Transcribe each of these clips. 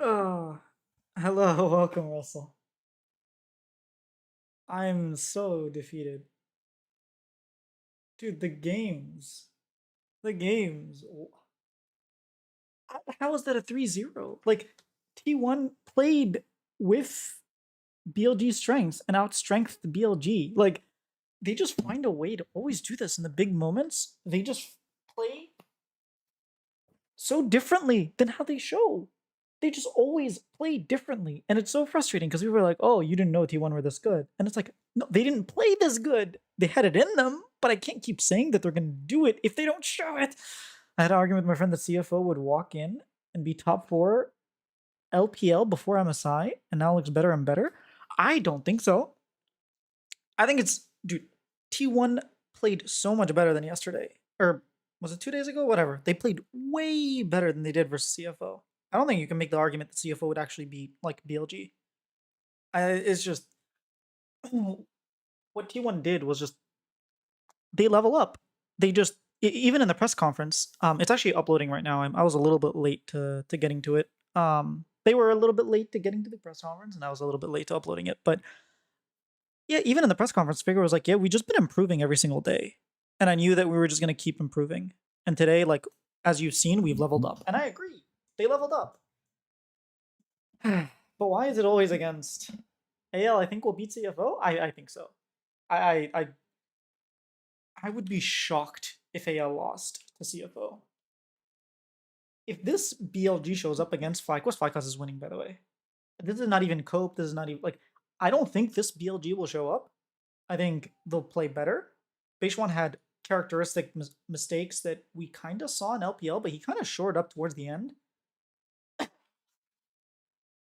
Oh, hello, welcome, Russell. I'm so defeated. Dude, the games. How is that a 3-0? Like, T1 played with BLG strengths and outstrengthed BLG. Like, they just find a way to always do this in the big moments. They just play so differently than how they show. They just always play differently. And it's so frustrating because we were like, oh, you didn't know T1 were this good. And it's like, no, they didn't play this good. They had it in them, but I can't keep saying that they're going to do it if they don't show it. I had an argument with my friend that CFO would walk in and be top 4 LPL before MSI and now looks better and better. I don't think so. I think it's, dude, T1 played so much better than yesterday. Or was it 2 days ago? Whatever. They played way better than they did versus CFO. I don't think you can make the argument that CFO would actually be like BLG. It's just what T1 did was just they level up. They just even in the press conference, it's actually uploading right now. I was a little bit late to getting to it. They were a little bit late to getting to the press conference, and I was a little bit late to uploading it. But yeah, even in the press conference, Figure was like, "Yeah, we just been improving every single day," and I knew that we were just gonna keep improving. And today, like as you've seen, we've leveled up, and I agree, they leveled up. But why is it always against AL? I think will beat CFO. I think so. I would be shocked if AL lost to CFO. If this BLG shows up against FlyQuest is winning, by the way. This is not even Cope. This is not even like I don't think this BLG will show up. I think they'll play better. Beishwan had characteristic mistakes that we kind of saw in LPL, but he kind of shored up towards the end.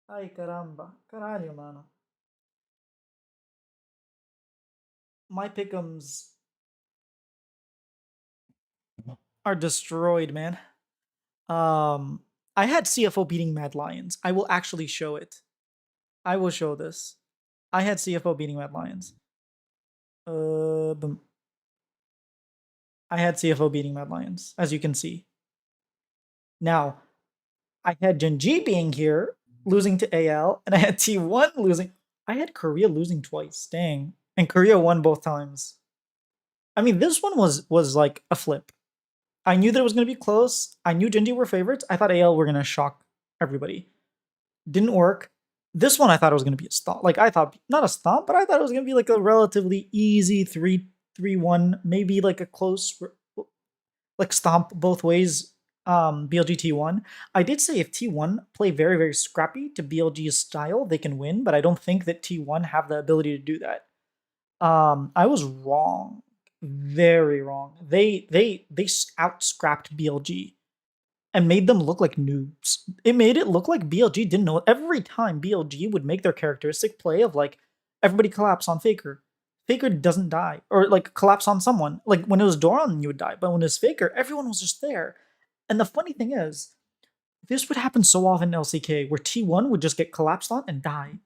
Ay caramba, caralho, mano. My pickums are destroyed, man. I had CFO beating Mad Lions. I will actually show it. I will show this. I had CFO beating Mad Lions. Boom. I had CFO beating Mad Lions, as you can see. Now, I had Genji being here, losing to AL, and I had T1 losing. I had Korea losing twice. Dang. And Korea won both times. I mean, this one was like a flip. I knew that it was going to be close. I knew Genji were favorites. I thought AL were going to shock everybody. Didn't work. This one I thought it was going to be a stomp. Like I thought, not a stomp, but I thought it was going to be like a relatively easy 3-1, maybe like a close, like stomp both ways. BLG T1. I did say if T1 play very very scrappy to BLG's style, they can win, but I don't think that T1 have the ability to do that. I was wrong, very wrong. They out scrapped BLG and made them look like noobs. It made it look like BLG didn't know. Every time BLG would make their characteristic play of like everybody collapse on Faker. Faker doesn't die. Or like collapse on someone. Like when it was Doran, you would die. But when it was Faker, everyone was just there. And the funny thing is, this would happen so often in LCK where T1 would just get collapsed on and die.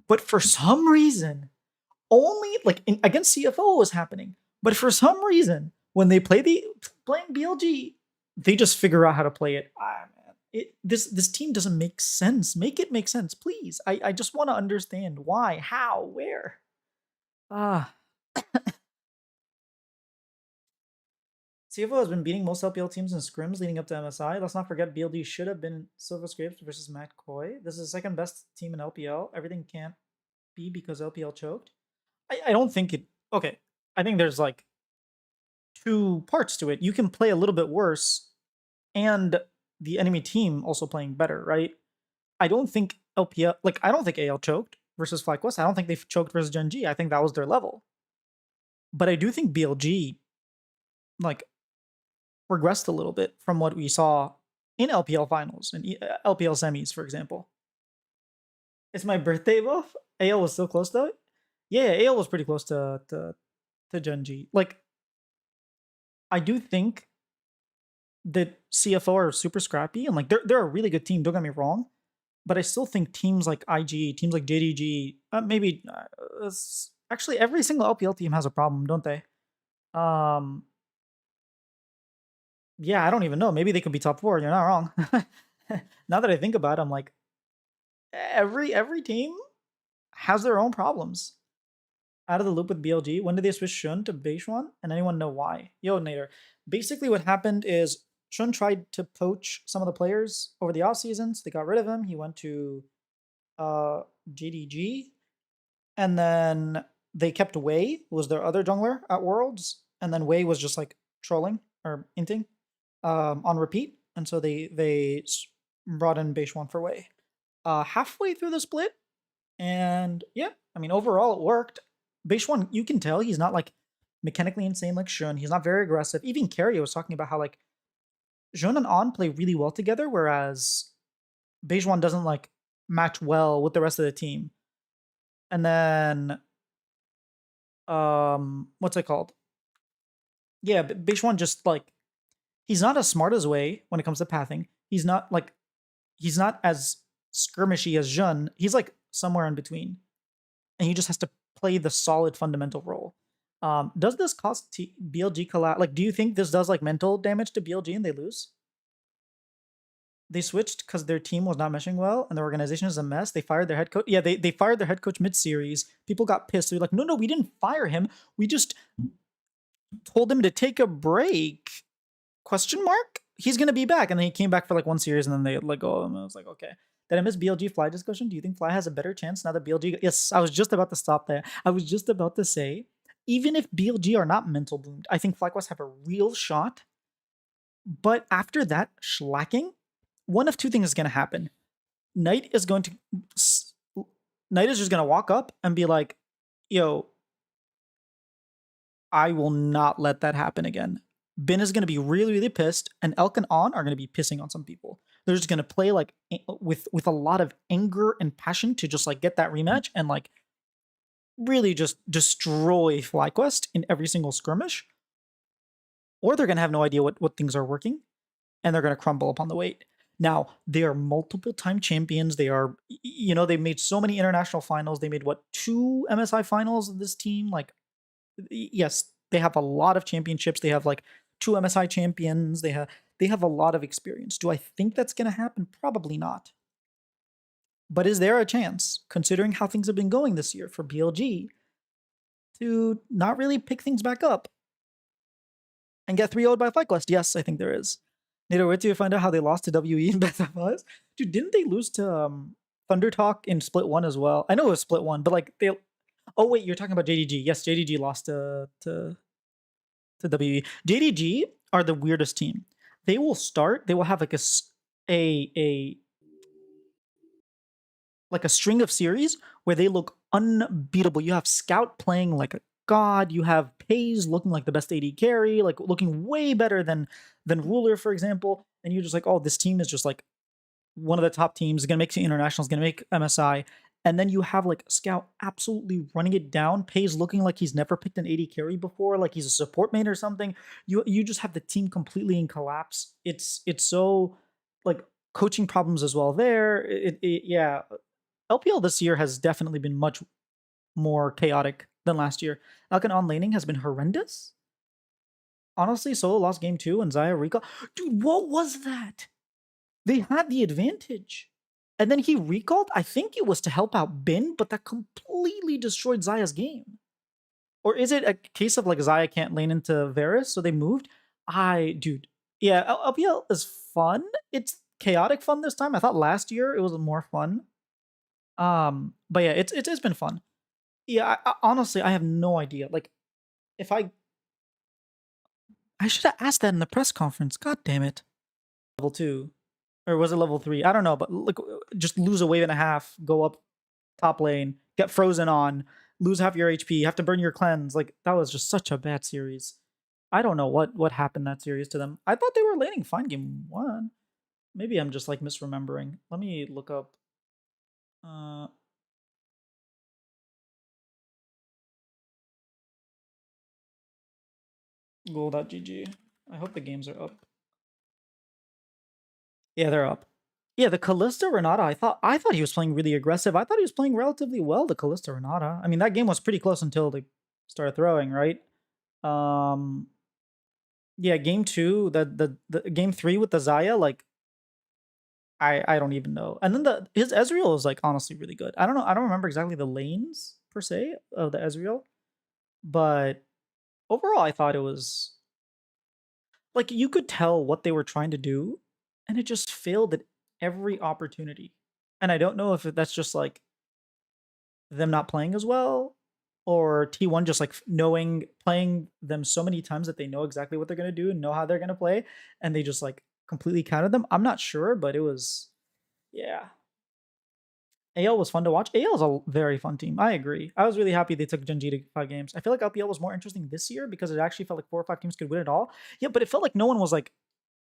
But for some reason, only like against CFO was happening. But for some reason, when they playing BLG, they just figure out how to play it. Man, this team doesn't make sense. Make it make sense, please. I just want to understand why, how, where. CFO has been beating most LPL teams in scrims leading up to MSI. Let's not forget BLD should have been Silver Scrapes versus Matt Coy. This is the second best team in LPL. Everything can't be because LPL choked. I don't think it. Okay, I think there's like 2 parts to it. You can play a little bit worse and the enemy team also playing better, right? I don't think LPL, like, I don't think AL choked versus FlyQuest. I don't think they've choked versus Gen G. I think that was their level. But I do think BLG like regressed a little bit from what we saw in LPL finals and LPL semis, for example. It's my birthday, buff. AL was so close though. Yeah, AL was pretty close to Gen G. Like, I do think that CFO are super scrappy and like they're a really good team. Don't get me wrong, but I still think teams like IG, teams like JDG, maybe actually every single LPL team has a problem, don't they? Yeah, I don't even know. Maybe they could be top 4. You're not wrong. Now that I think about it, I'm like, every team has their own problems. Out of the loop with BLG. When did they switch Shun to Beishuan? And anyone know why? Yo, Nader. Basically, what happened is Shun tried to poach some of the players over the off seasons. They got rid of him. He went to JDG, and then they kept Wei, who was their other jungler at Worlds, and then Wei was just like trolling or inting on repeat, and so they brought in Beishuan for Wei. Halfway through the split, and yeah, I mean overall it worked. Beishuan, you can tell he's not like mechanically insane like Shun. He's not very aggressive. Even Carrie was talking about how like Jun and On play really well together, whereas Beishuan doesn't like match well with the rest of the team. And then what's it called? Yeah, Beishuan just like he's not as smart as Wei when it comes to pathing. He's not as skirmishy as Jun. He's like somewhere in between. And he just has to play the solid fundamental role. Does this cost BLG collapse? Like, do you think this does like mental damage to BLG and they lose? They switched because their team was not meshing well and their organization is a mess. They fired their head coach. Yeah, they fired their head coach mid-series. People got pissed. They're like, no, we didn't fire him. We just told him to take a break. Question mark? He's gonna be back. And then he came back for like one series and then they let go of him. I was like, okay. Did I miss BLG Fly discussion? Do you think Fly has a better chance now that BLG? Yes, I was just about to stop there. I was just about to say, even if BLG are not mental bloomed, I think FlyQuest have a real shot. But after that schlacking, one of two things is going to happen. Knight is just going to walk up and be like, yo, I will not let that happen again. Bin is going to be really, really pissed, and Elk and On are going to be pissing on some people. They're just going to play like with a lot of anger and passion to just like get that rematch and like really just destroy FlyQuest in every single skirmish. Or they're going to have no idea what things are working, and they're going to crumble upon the weight. Now, they are multiple time champions. They are, they made so many international finals. They made 2 MSI finals of this team. Like, yes, they have a lot of championships. They have like 2 MSI champions. They have a lot of experience. Do I think that's going to happen? Probably not. But is there a chance, considering how things have been going this year for BLG, to not really pick things back up and get 3-0'd by FlyQuest? Yes, I think there is. Nader, wait till you find out how they lost to WE in Best of Fives. Dude, didn't they lose to Thunder Talk in Split 1 as well? I know it was Split 1, but like they... Oh, wait, you're talking about JDG. Yes, JDG lost to WE. JDG are the weirdest team. They will have like a string of series where they look unbeatable. You have Scout playing like a god. You have Pays looking like the best AD carry, like looking way better than Ruler, for example. And you're just like, oh, this team is just like one of the top teams. Is gonna make the internationals. Gonna make MSI. And then you have like Scout absolutely running it down. Pays looking like he's never picked an AD carry before, like he's a support main or something. You just have the team completely in collapse. It's so like coaching problems as well there. Yeah. LPL this year has definitely been much more chaotic than last year. Alkan on laning has been horrendous. Honestly, Solo lost game 2 and Xayah recall. Dude, what was that? They had the advantage. And then he recalled? I think it was to help out Bin, but that completely destroyed Xayah's game. Or is it a case of like Xayah can't lane into Varus, so they moved? Dude. Yeah, LPL is fun. It's chaotic fun this time. I thought last year it was more fun. But yeah, it's been fun. Yeah, honestly, I have no idea. Like, if I should have asked that in the press conference. God damn it. Level 2. Or was it level 3? I don't know, but look, just lose a wave and a half, go up top lane, get frozen on, lose half your HP, have to burn your cleanse. Like that was just such a bad series. I don't know what happened that series to them. I thought they were laning fine game one. Maybe I'm just like misremembering. Let me look up. Uh, Goal.gg. I hope the games are up. Yeah, they're up. Yeah, the Kalista Renata, I thought he was playing really aggressive. I thought he was playing relatively well, the Kalista Renata. I mean, that game was pretty close until they started throwing, right? Um yeah, game 2, the game 3 with the Zaya, like I don't even know. And then his Ezreal is like honestly really good. I don't know, I don't remember exactly the lanes per se of the Ezreal, but overall I thought it was like you could tell what they were trying to do and it just failed at every opportunity. And I don't know if that's just like them not playing as well or T1 just like knowing playing them so many times that they know exactly what they're going to do and know how they're going to play and they just like completely counted them. I'm not sure, but it was yeah. AL was fun to watch. AL is a very fun team. I agree. I was really happy they took Gen G to 5 games. I feel like LPL was more interesting this year because it actually felt like 4 or 5 teams could win it all. Yeah, but it felt like no one was like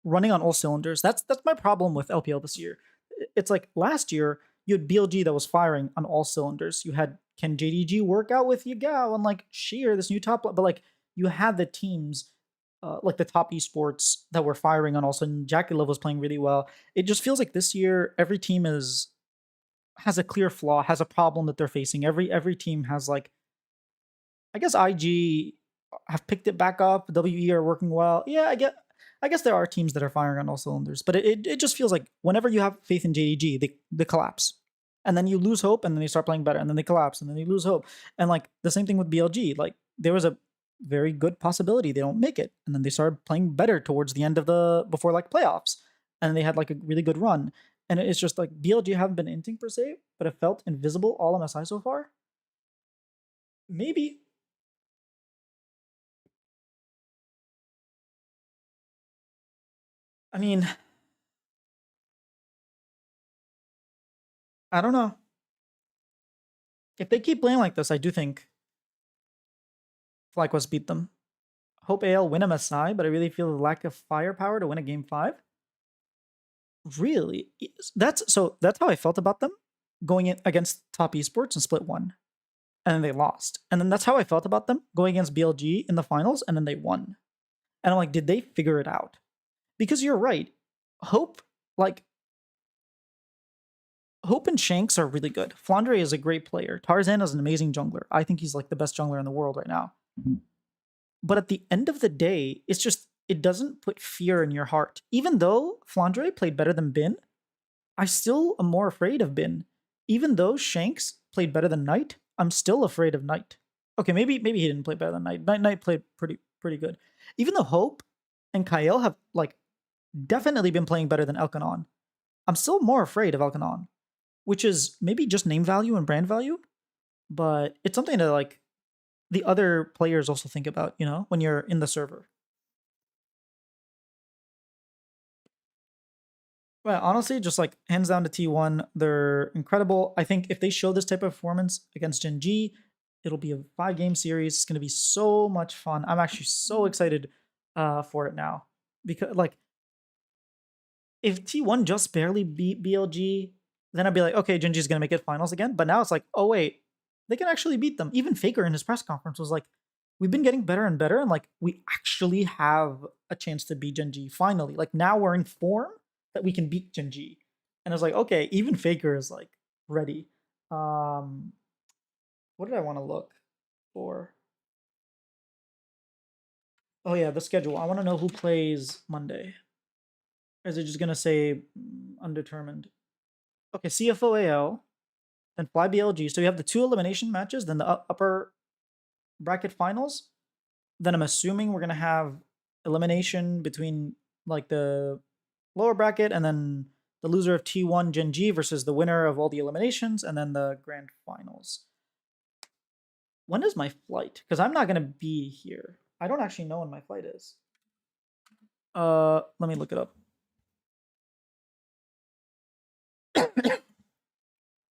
running on all cylinders. That's my problem with LPL this year. It's like last year you had BLG that was firing on all cylinders. You had can JDG work out with Yagao and like Sheer, this new top, but like you had the teams like the top esports that were firing on all sudden. Jackie Love was playing really well. It just feels like this year every team has a clear flaw, has a problem that they're facing. Every team has like I guess IG have picked it back up. WE are working well. Yeah, I guess there are teams that are firing on all cylinders, but it just feels like whenever you have faith in JDG, they collapse. And then you lose hope and then they start playing better and then they collapse and then you lose hope. And like the same thing with BLG. Like there was a very good possibility they don't make it. And then they started playing better towards the end of the before like playoffs. And they had like a really good run. And it's just like BLG haven't been inting per se, but it felt invisible all MSI so far. Maybe. I mean, I don't know. If they keep playing like this, I do think FlyQuest beat them. Hope AL win MSI, but I really feel the lack of firepower to win a game 5. Really? That's how I felt about them going in against top esports and split 1. And then they lost. And then that's how I felt about them going against BLG in the finals and then they won. And I'm like, did they figure it out? Because you're right. Hope like Hope and Shanks are really good. Flandre is a great player. Tarzan is an amazing jungler. I think he's like the best jungler in the world right now. But at the end of the day, it's just it doesn't put fear in your heart. Even though Flandre played better than Bin, I still am more afraid of Bin. Even though Shanks played better than Knight, I'm still afraid of Knight. Okay, maybe he didn't play better than Knight. Knight played pretty good. Even though Hope and Kael have like definitely been playing better than Elkanon, I'm still more afraid of Elkanon, which is maybe just name value and brand value, but it's something to like the other players also think about, you know, when you're in the server. Well, honestly, just like hands down to T1, they're incredible. I think if they show this type of performance against Gen G, it'll be a 5 game series. It's going to be so much fun. I'm actually so excited for it now because like if T1 just barely beat BLG, then I'd be like, okay, Gen G is going to make it finals again. But now it's like, oh wait, they can actually beat them. Even Faker in his press conference was like, we've been getting better and better, and like we actually have a chance to beat Gen G finally. Like now we're in form that we can beat Gen G. And I was like, okay, even Faker is like ready. What did I want to look for? Oh yeah, the schedule. I want to know who plays Monday. Or is it just gonna say undetermined? Okay, CFO AL, then Fly BLG. So you have the 2 elimination matches, then the upper bracket finals. Then I'm assuming we're gonna have elimination between like the lower bracket and then the loser of T1 Gen G versus the winner of all the eliminations and then the grand finals. When is my flight? Because I'm not gonna be here. I don't actually know when my flight is. Let me look it up.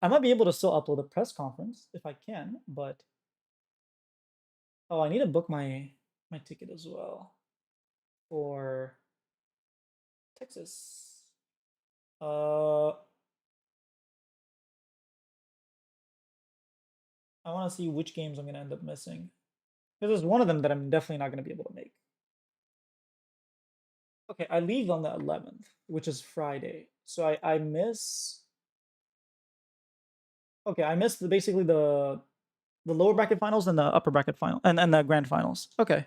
I might be able to still upload a press conference if I can, but oh, I need to book my ticket as well for Texas. I want to see which games I'm gonna end up missing because there's one of them that I'm definitely not gonna be able to make. Okay, I leave on the 11th, which is Friday, so I miss. Okay, I missed basically the lower bracket finals and the upper bracket final and the grand finals. Okay.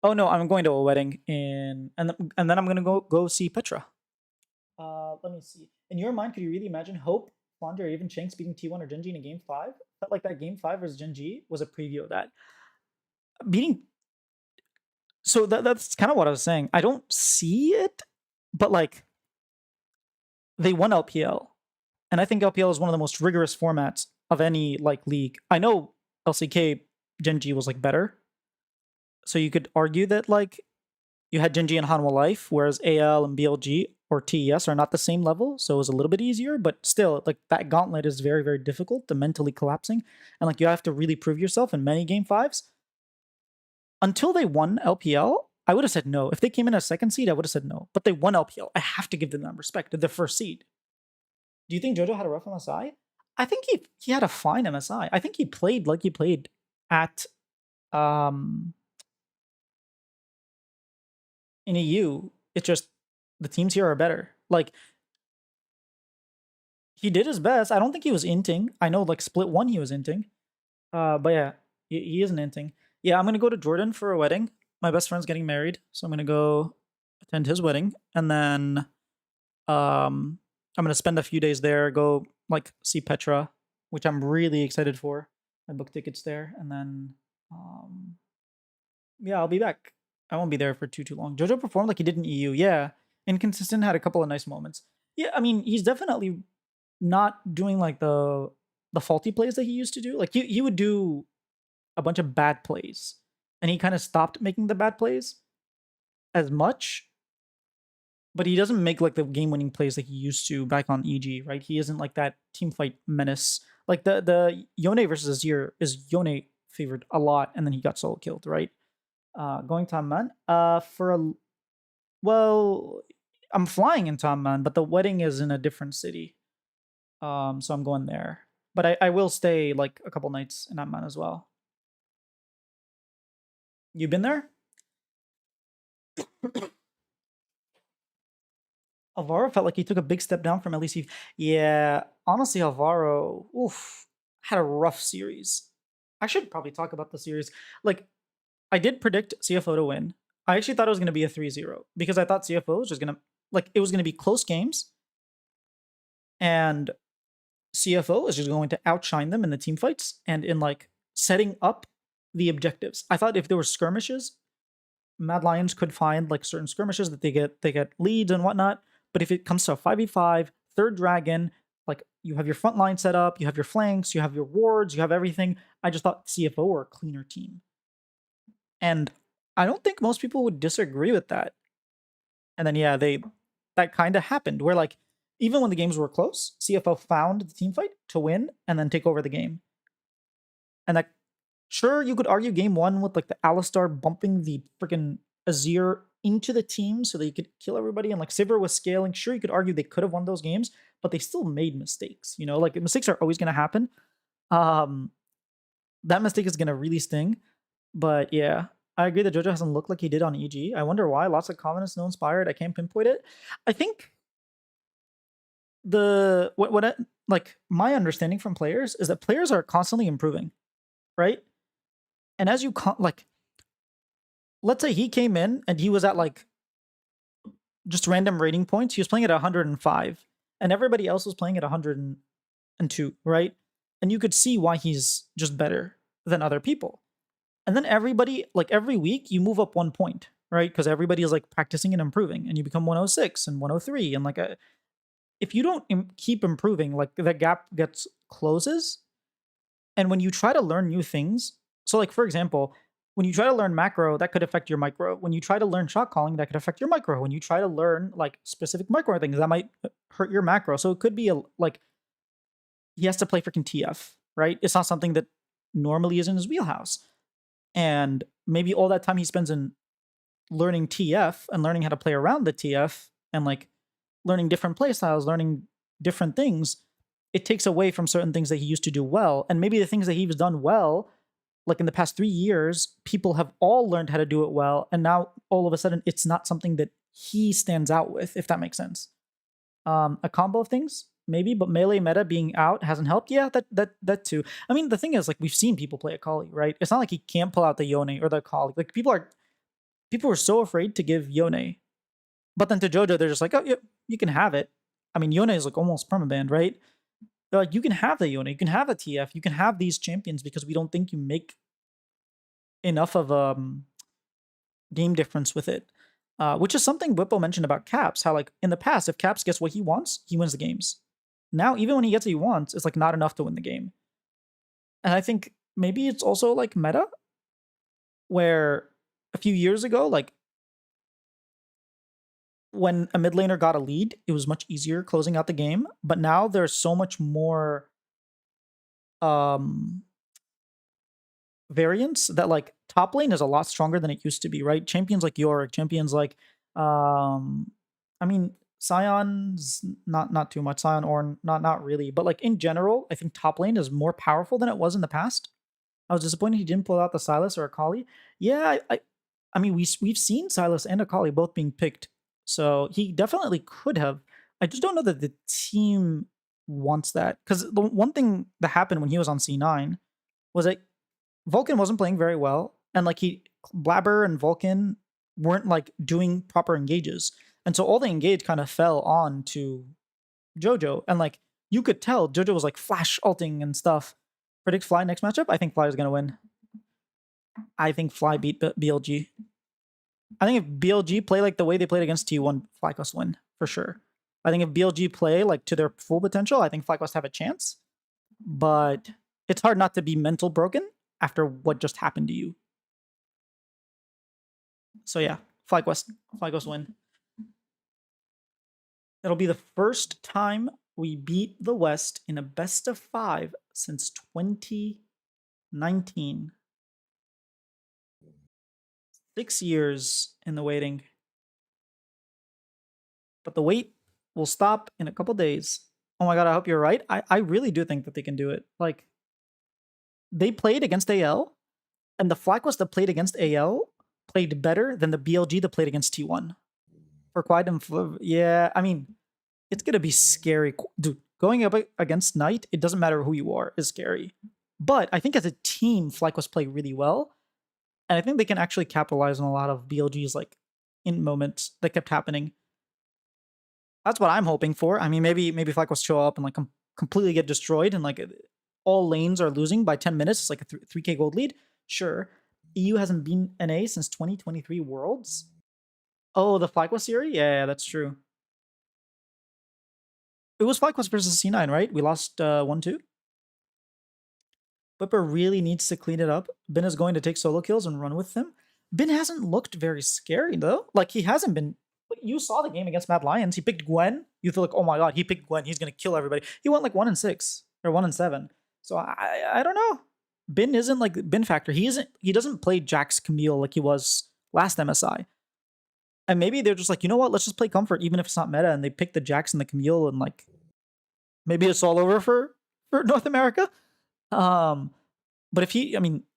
Oh no, I'm going to a wedding and then I'm gonna go see Petra. Let me see. In your mind, could you really imagine Hope, Flounder, or even Shanks beating T1 or Genji in a game 5? Felt like that game 5 versus Genji was a preview of that. Beating. So that's kind of what I was saying. I don't see it, but like they won LPL, and I think LPL is one of the most rigorous formats of any like league. I know LCK Genji was like better, so you could argue that like you had Genji and Hanwha Life, whereas AL and BLG or TES are not the same level, so it was a little bit easier, but still, like that gauntlet is very, very difficult, the mentally collapsing, and like you have to really prove yourself in many game 5s. Until they won LPL, I would have said no. If they came in as second seed, I would have said no. But they won LPL. I have to give them that respect. They're the first seed. Do you think JoJo had a rough MSI? I think he had a fine MSI. I think he played like he played at in EU. It's just the teams here are better. Like he did his best. I don't think he was inting. I know like split 1 he was inting. But yeah, he isn't inting. Yeah, I'm gonna go to Jordan for a wedding. My best friend's getting married, so I'm gonna go attend his wedding, and then I'm gonna spend a few days there. Go like see Petra, which I'm really excited for. I booked tickets there, and then yeah, I'll be back. I won't be there for too long. JoJo performed like he did in EU. Yeah, inconsistent, had a couple of nice moments. Yeah, I mean he's definitely not doing like the faulty plays that he used to do. Like he would do a bunch of bad plays, and he kind of stopped making the bad plays as much. But he doesn't make like the game-winning plays that he used to back on EG, right? He isn't like that team fight menace. Like the Yone versus Azir is Yone favored a lot, and then he got solo killed, right? Going to Amman. Well, I'm flying into Amman, but the wedding is in a different city. So I'm going there. But I will stay like a couple nights in Amman as well. You been there? Alvaro felt like he took a big step down from LEC. Yeah, honestly, Alvaro, had a rough series. I should probably talk about the series. Like, I did predict CFO to win. I actually thought it was going to be a 3-0 because I thought CFO was just going to, like, it was going to be close games. And CFO is just going to outshine them in the team fights and in, like, setting up the objectives. I thought if there were skirmishes, Mad Lions could find, like, certain skirmishes that they get leads and whatnot. But if it comes to a 5v5, third dragon, like you have your front line set up, you have your flanks, you have your wards, you have everything. I just thought CFO were a cleaner team. And I don't think most people would disagree with that. And then yeah, that kind of happened where like even when the games were close, CFO found the team fight to win and then take over the game. And that sure you could argue game 1 with like the Alistar bumping the freaking Azir into the team so that you could kill everybody, and like Sivir was scaling. Sure, you could argue they could have won those games, but they still made mistakes. You know, like mistakes are always going to happen. That mistake is going to really sting. But yeah, I agree that JoJo hasn't looked like he did on EG. I wonder why. Lots of confidence, no inspired. I can't pinpoint it. I think like my understanding from players is that players are constantly improving, right? And as you like, let's say he came in and he was at like just random rating points. He was playing at 105 and everybody else was playing at 102, right? And you could see why he's just better than other people. And then everybody, like every week, you move up 1 point, right? Because everybody is like practicing and improving, and you become 106 and 103. And like, if you don't keep improving, like the gap closes. And when you try to learn new things, so like for example, when you try to learn macro, that could affect your micro. When you try to learn shot calling, that could affect your micro. When you try to learn like specific micro things, that might hurt your macro. So it could be like he has to play freaking TF, right? It's not something that normally is in his wheelhouse. And maybe all that time he spends in learning TF and learning how to play around the TF and like learning different play styles, learning different things, it takes away from certain things that he used to do well. And maybe the things that he's done well, like in the past 3 years, people have all learned how to do it well. And now all of a sudden it's not something that he stands out with, if that makes sense. A combo of things, maybe, but melee meta being out hasn't helped. Yeah, that too. I mean, the thing is, like, we've seen people play Akali, right? It's not like he can't pull out the Yone or the Akali. Like, people are so afraid to give Yone. But then to Jojo, they're just like, oh, yeah, you can have it. I mean, Yone is like almost permabanned, right? They're like, you can have the Yone, you can have a TF, you can have these champions because we don't think you make enough of a game difference with it. Which is something Whippo mentioned about Caps, how like in the past, if Caps gets what he wants, he wins the games. Now, even when he gets what he wants, it's like not enough to win the game. And I think maybe it's also like meta, where a few years ago, like when a mid laner got a lead, it was much easier closing out the game. But now there's so much more variance that like top lane is a lot stronger than it used to be, right? Champions like Yorick, champions like I mean Sion's not too much, Sion Ornn not really, but like in general, I think top lane is more powerful than it was in the past. I was disappointed he didn't pull out the Sylas or Akali. Yeah, I mean we've seen Sylas and Akali both being picked, so he definitely could have. I just don't know that the team wants that, because the one thing that happened when he was on C9 was that Vulcan wasn't playing very well, and like Blabber and Vulcan weren't like doing proper engages, and so all the engage kind of fell on to Jojo, and like you could tell Jojo was like flash ulting and stuff. Predict Fly next matchup? I think Fly is gonna win. I think Fly beat BLG. I think if BLG play like the way they played against T1, FlyQuest win for sure. I think if BLG play like to their full potential, I think FlyQuest have a chance. But it's hard not to be mental broken after what just happened to you. So yeah, FlyQuest win. It'll be the first time we beat the West in a best of 5 since 2019. 6 years in the waiting. But the wait will stop in a couple days. Oh my god, I hope you're right. I really do think that they can do it. Like, they played against AL, and the FlyQuest that played against AL played better than the BLG that played against T1. For quite yeah, I mean, it's gonna be scary. Dude, going up against Knight, it doesn't matter who you are, is scary. But I think as a team, FlyQuest play really well. And I think they can actually capitalize on a lot of BLG's like in moments that kept happening. That's what I'm hoping for. I mean, maybe FlyQuest show up and like completely get destroyed, and like all lanes are losing by 10 minutes. It's like a 3K gold lead. Sure. EU hasn't been NA since 2023 Worlds. Oh, the FlyQuest series? Yeah, that's true. It was FlyQuest versus C9, right? We lost 1-2. Whipper really needs to clean it up. Bin is going to take solo kills and run with them. Bin hasn't looked very scary, though. Like, he hasn't been... You saw the game against Mad Lions. He picked Gwen. You feel like, oh my god, he picked Gwen. He's going to kill everybody. He went like 1-6 or 1-7. So I don't know. Bin isn't like Bin Factor. He doesn't play Jax Camille like he was last MSI. And maybe they're just like, you know what? Let's just play comfort, even if it's not meta. And they pick the Jax and the Camille, and like maybe it's all over for North America. But if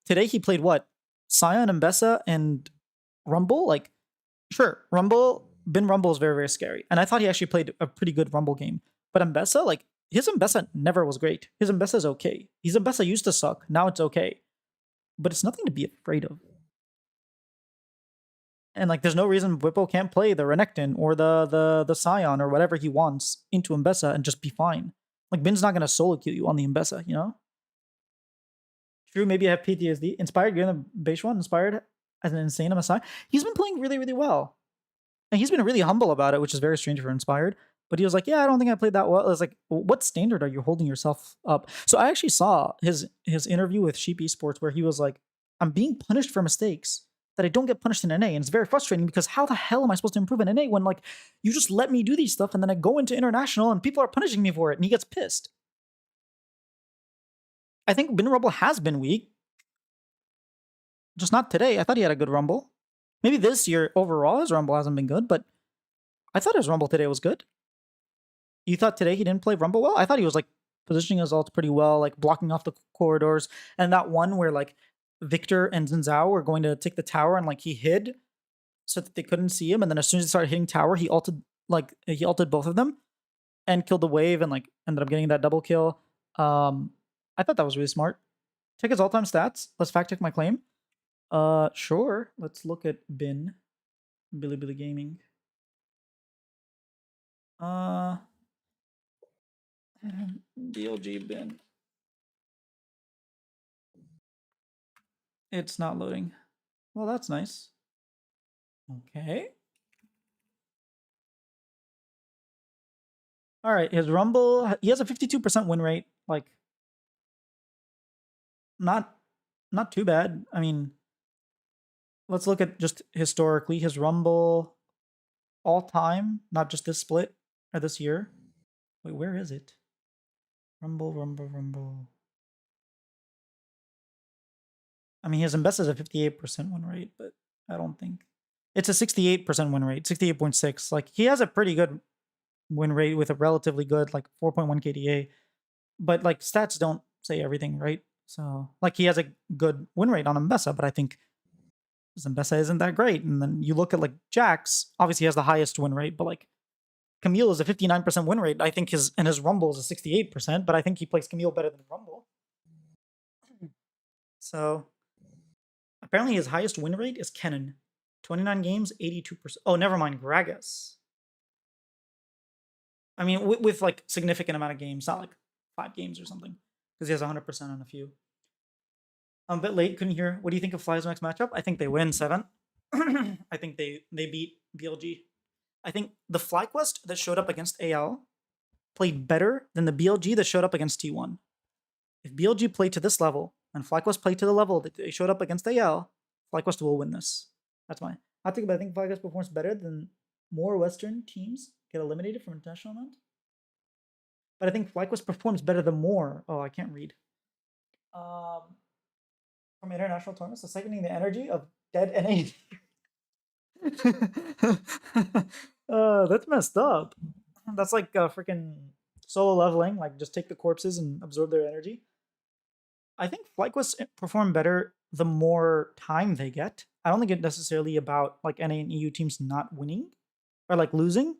today he played what? Sion, Mbessa, and Rumble? Like, sure, Bin Rumble is very, very scary. And I thought he actually played a pretty good Rumble game. But Mbessa, like, his Mbessa never was great. His Mbessa is okay. His Mbessa used to suck. Now it's okay. But it's nothing to be afraid of. And like, there's no reason Whippo can't play the Renekton or the Sion or whatever he wants into Mbessa and just be fine. Like, Bin's not gonna solo kill you on the Mbessa, you know? True, maybe I have PTSD. Inspired, you're in the base one. Inspired as an insane MSI. He's been playing really, really well. And he's been really humble about it, which is very strange for Inspired. But he was like, yeah, I don't think I played that well. I was like, what standard are you holding yourself up? So I actually saw his interview with Sheep Esports where he was like, I'm being punished for mistakes that I don't get punished in NA. And it's very frustrating because how the hell am I supposed to improve in NA when like you just let me do these stuff and then I go into international and people are punishing me for it, and he gets pissed. I think Bin Rumble has been weak. Just not today. I thought he had a good Rumble. Maybe this year overall his Rumble hasn't been good, but I thought his Rumble today was good. You thought today he didn't play Rumble well? I thought he was like positioning his ults pretty well, like blocking off the corridors. And that one where like Victor and Zhao were going to take the tower and like he hid so that they couldn't see him. And then as soon as he started hitting tower, he ulted both of them and killed the wave and like ended up getting that double kill. I thought that was really smart. Check his all-time stats. Let's fact check my claim. Sure. Let's look at Bin. Billy Gaming. DLG Bin. It's not loading. Well, that's nice. Okay. All right, his Rumble, he has a 52% win rate. Like, not too bad. I mean, let's look at just historically his Rumble all time, not just this split or this year. Wait, where is it? Rumble. I mean, his best is a 58% win rate, but I don't think it's a 68% win rate, 68.6. Like, he has a pretty good win rate with a relatively good like 4.1 KDA, but like stats don't say everything, right? So like he has a good win rate on Mbessa, but I think Mbessa isn't that great. And then you look at like Jax, obviously he has the highest win rate, but like Camille is a 59% win rate. I think his Rumble is a 68%, but I think he plays Camille better than Rumble. So apparently his highest win rate is Kennen. 29 games, 82%. Oh, never mind, Gragas. I mean, with like significant amount of games, not like 5 games or something, because he has 100% on a few. I'm a bit late, couldn't hear. What do you think of Fly's next matchup? I think they win 7. I think they beat BLG. I think the FlyQuest that showed up against AL played better than the BLG that showed up against T1. If BLG played to this level and FlyQuest played to the level that they showed up against AL, FlyQuest will win this. That's my hot take, but I think FlyQuest performs better than more Western teams get eliminated from international event. But I think FlyQuest performs better than more. Oh, I can't read. From international tournaments, so sickening the energy of dead NA. That's messed up. That's like freaking solo leveling. Like, just take the corpses and absorb their energy. I think FlyQuest perform better the more time they get. I don't think it's necessarily about like NA and EU teams not winning or like losing.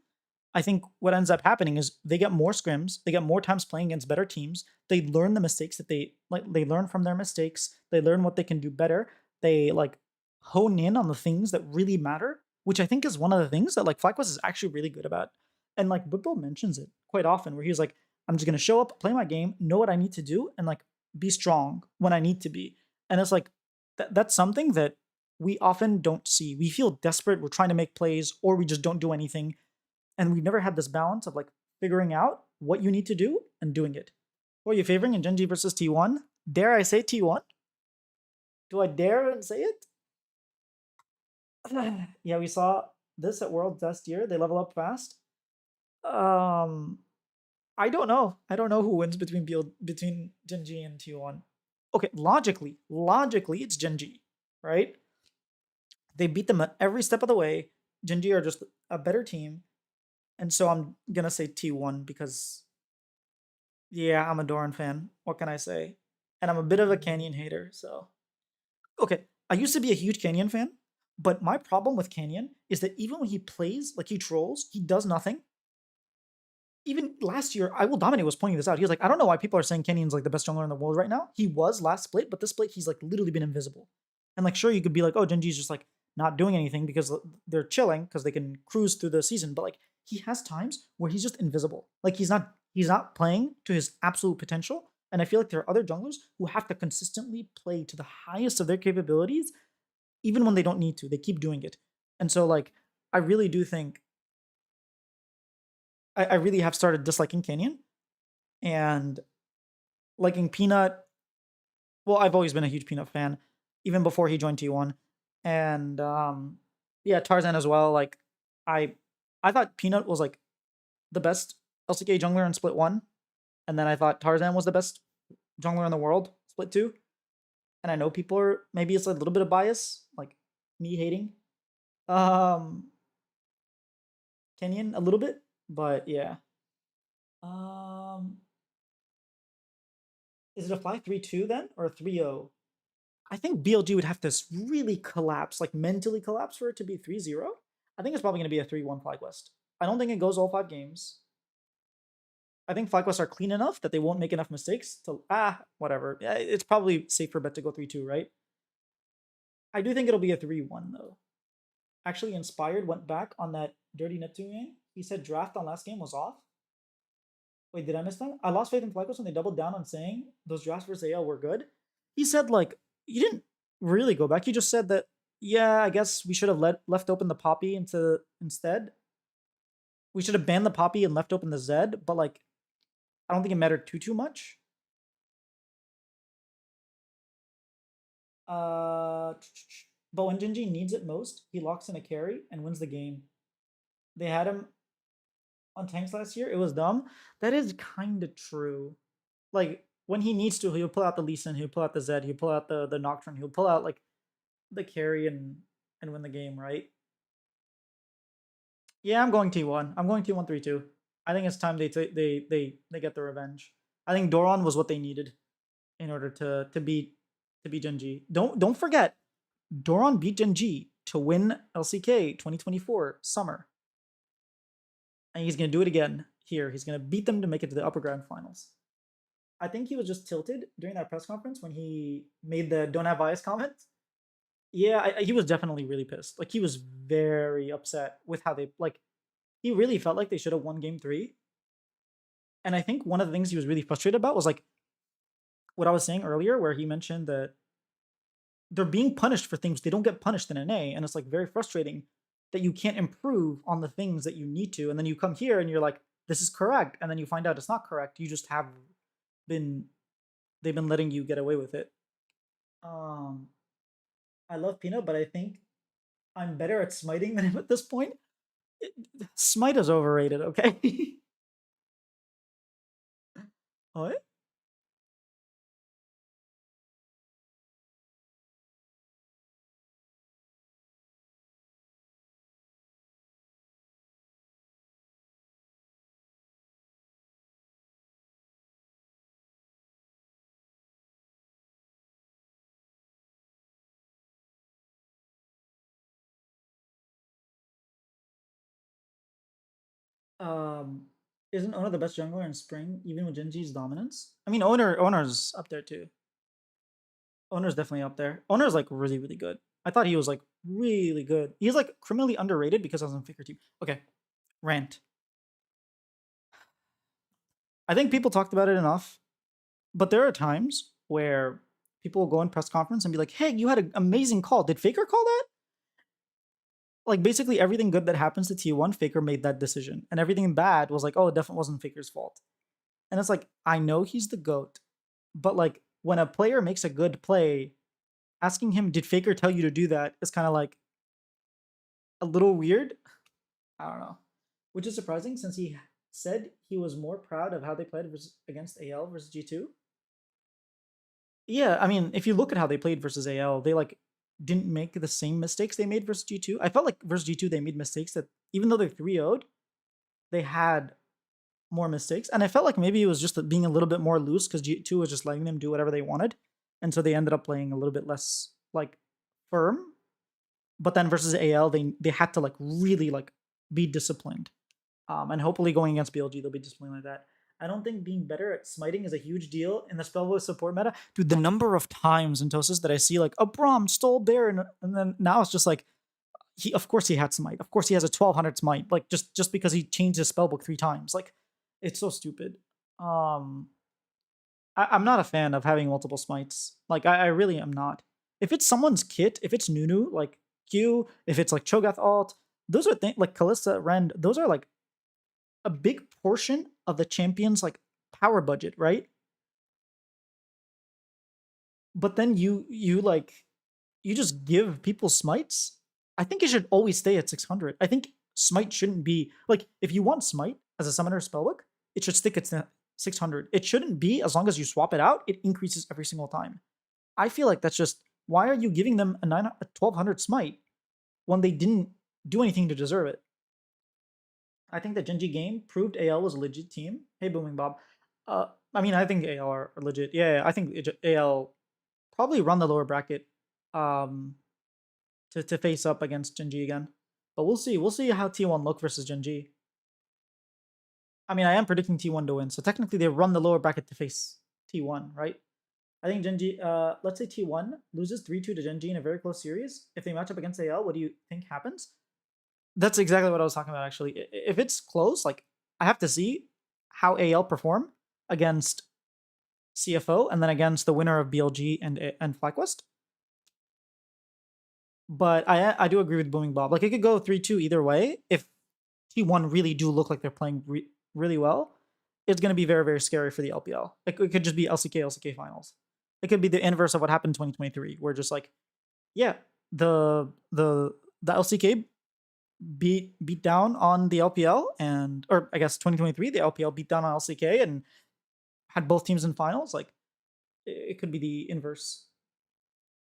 I think what ends up happening is they get more scrims, they get more times playing against better teams. They learn the mistakes that they learn from their mistakes. They learn what they can do better. They like hone in on the things that really matter, which I think is one of the things that like FlyQuest is actually really good about. And like Bookbill mentions it quite often, where he's like, I'm just gonna show up, play my game, know what I need to do, and like be strong when I need to be. And it's like that's something that we often don't see. We feel desperate, we're trying to make plays, or we just don't do anything. And we've never had this balance of like figuring out what you need to do and doing it. Who are you favoring in Gen G versus T1? Dare I say T1? Do I dare and say it? Yeah, we saw this at Worlds last year. They level up fast. I don't know. I don't know who wins between Gen G and T1. Okay, logically, it's Gen G, right? They beat them at every step of the way. Gen G are just a better team. And so I'm gonna say T1 because, yeah, I'm a Doran fan. What can I say? And I'm a bit of a Canyon hater, so. Okay, I used to be a huge Canyon fan, but my problem with Canyon is that even when he plays, like he trolls, he does nothing. Even last year, I Will Dominate was pointing this out. He was like, I don't know why people are saying Canyon's like the best jungler in the world right now. He was last split, but this split, he's like literally been invisible. And like, sure, you could be like, oh, Gen G's just like not doing anything because they're chilling because they can cruise through the season. But like, he has times where he's just invisible. Like he's not playing to his absolute potential. And I feel like there are other junglers who have to consistently play to the highest of their capabilities, even when they don't need to. They keep doing it. And so like, I really do think I really have started disliking Canyon and liking Peanut. Well, I've always been a huge Peanut fan, even before he joined T1. And yeah, Tarzan as well. Like I thought Peanut was like the best LCK jungler in Split 1. And then I thought Tarzan was the best jungler in the world split 2. And I know people are, maybe it's a little bit of bias, like me hating Kenyan a little bit, but yeah. Is it a fly 3-2 then, or a 3-0? I think BLG would have to really collapse, like mentally collapse for it to be 3-0. I think it's probably going to be a 3-1 FlyQuest. I don't think it goes all 5 games. I think FlyQuests are clean enough that they won't make enough mistakes to, whatever. Yeah, it's probably safer bet to go 3-2, right? I do think it'll be a 3-1 though. Actually, Inspired went back on that Dirty Neptune game. He said draft on last game was off. Wait, did I miss that? I lost faith in FlyQuest when they doubled down on saying those drafts versus AL were good. He said, like, you didn't really go back. You just said that, yeah, I guess we should have left open the Poppy instead. We should have banned the Poppy and left open the Zed, but like, I don't think it mattered too much. But when Genji needs it most, he locks in a carry and wins the game. They had him on tanks last year. It was dumb. That is kind of true. Like, when he needs to, he'll pull out the Lee Sin, he'll pull out the Zed, he'll pull out the Nocturne, he'll pull out like the carry and win the game, right? Yeah, I'm going T1. I'm going T1 3-2. I think it's time they get the revenge. I think Doron was what they needed in order to beat Genji. Don't forget, Doron beat Genji to win LCK 2024 summer. And he's gonna do it again here. He's gonna beat them to make it to the upper grand finals. I think he was just tilted during that press conference when he made the "don't have bias" comment. Yeah, he was definitely really pissed. Like, he was very upset with how they, like, he really felt like they should have won game 3. And I think one of the things he was really frustrated about was like what I was saying earlier, where he mentioned that they're being punished for things they don't get punished in NA, and it's like very frustrating that you can't improve on the things that you need to, and then you come here and you're like, this is correct, and then you find out it's not correct. You just have been, they've been letting you get away with it. I love Peanut, but I think I'm better at smiting than him at this point. Smite is overrated, okay? What? Um, isn't Owner the best jungler in spring, even with Genji's dominance? I mean, Owner's up there too. Owner's definitely up there. Owner's like really, really good. I thought he was like really good. He's like criminally underrated because I was on Faker team. Okay, rant. I think people talked about it enough, but there are times where people will go in press conference and be like, "Hey, you had an amazing call. Did Faker call that?" Like, basically everything good that happens to T1, Faker made that decision, and everything bad was like, "Oh, it definitely wasn't Faker's fault." And it's like, I know he's the GOAT, but like when a player makes a good play, asking him, "Did Faker tell you to do that?" is kind of like a little weird. I don't know, which is surprising since he said he was more proud of how they played against AL versus G2. Yeah, I mean, if you look at how they played versus AL, they like didn't make the same mistakes they made versus G2. I felt like versus G2 they made mistakes that even though they 3-0'd, they had more mistakes. And I felt like maybe it was just being a little bit more loose because G2 was just letting them do whatever they wanted. And so they ended up playing a little bit less like firm. But then versus AL, they had to like really like be disciplined. And hopefully going against BLG, they'll be disciplined like that. I don't think being better at smiting is a huge deal in the spellbook support meta. Dude, the number of times in Tosis that I see like a Braum stole Baron, and then now it's just like, of course he had smite. Of course he has a 1200 smite. Like just because he changed his spellbook 3 times. Like, it's so stupid. I'm not a fan of having multiple smites. Like, I really am not. If it's someone's kit, if it's Nunu, like Q, if it's like Cho'Gath alt, those are things like Kalista, Rend, those are like a big portion of the champion's like power budget, right? But then you just give people smites. I think it should always stay at 600. I think smite shouldn't be like, if you want smite as a summoner spellbook, it should stick at 600. It shouldn't be. As long as you swap it out, it increases every single time. I feel like that's just, why are you giving them a 1200 smite when they didn't do anything to deserve it? I think the Genji game proved AL was a legit team. Hey, Booming Bob. I mean, I think AL are legit. Yeah, I think AL probably run the lower bracket to face up against Genji again. But we'll see. We'll see how T1 look versus Genji. I mean, I am predicting T1 to win, so technically they run the lower bracket to face T1, right? I think Genji, let's say T1 loses 3-2 to Genji in a very close series. If they match up against AL, what do you think happens? That's exactly what I was talking about, actually. If it's close, like, I have to see how AL perform against CFO and then against the winner of BLG and FlyQuest. But I do agree with Booming Bob. Like, it could go 3-2 either way. If T1 really do look like they're playing really well, it's going to be very, very scary for the LPL. It could just be LCK finals. It could be the inverse of what happened in 2023, where just like, yeah, the LCK beat down on the LPL, or I guess 2023, the LPL beat down on LCK and had both teams in finals. Like, it could be the inverse.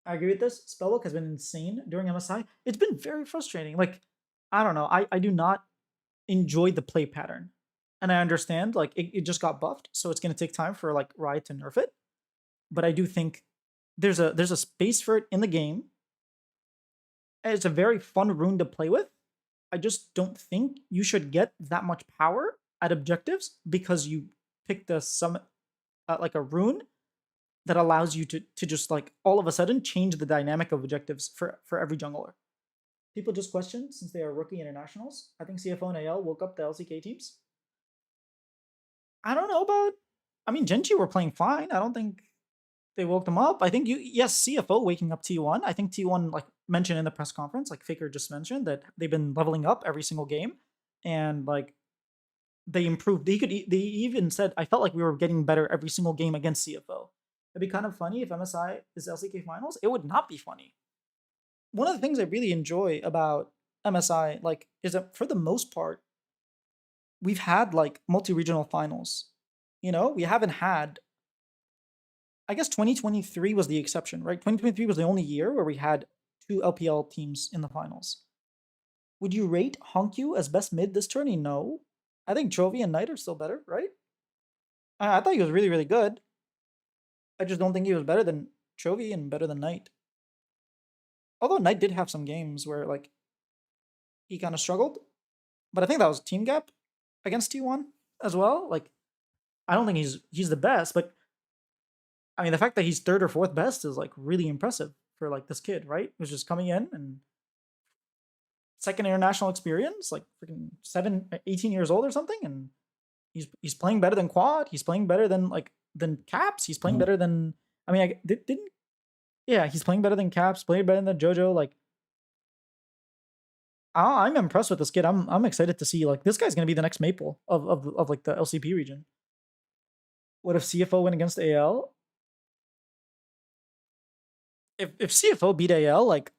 I agree with this. Spellbook has been insane during MSI. It's been very frustrating. Like, I don't know. I do not enjoy the play pattern. And I understand, like, it just got buffed, so it's going to take time for, like, Riot to nerf it. But I do think there's a space for it in the game. And it's a very fun rune to play with. I just don't think you should get that much power at objectives because you picked a summon, like a rune that allows you to just, like, all of a sudden change the dynamic of objectives for every jungler. People just question since they are rookie internationals. I think CFO and AL woke up the LCK teams. I don't know about. I mean, Genji were playing fine. I don't think they woke them up. I think yes, CFO waking up T1. I think T1, like, mentioned in the press conference, like Faker just mentioned, that they've been leveling up every single game, and like they improved. They even said, I felt like we were getting better every single game against CFO. It'd be kind of funny if MSI is LCK finals. It would not be funny. One of the things I really enjoy about MSI, like, is that for the most part, we've had like multi-regional finals. You know, we haven't had. I guess 2023 was the exception, right? 2023 was the only year where we had 2 LPL teams in the finals. Would you rate Honkyu as best mid this tourney? No. I think Chovy and Knight are still better, right? I thought he was really, really good. I just don't think he was better than Chovy and better than Knight. Although Knight did have some games where, like, he kind of struggled. But I think that was team gap against T1 as well. Like, I don't think he's the best, but I mean, the fact that he's 3rd or 4th best is, like, really impressive for, like, this kid, right? Who's just coming in and second international experience, like freaking 18 years old or something, and he's playing better than Quad. He's playing better than Caps. He's playing better than. I mean, yeah, he's playing better than Caps. Playing better than JoJo. Like, I'm impressed with this kid. I'm excited to see, like, this guy's gonna be the next Maple of like the LCP region. What if CFO went against AL? If CFO beat AL, like,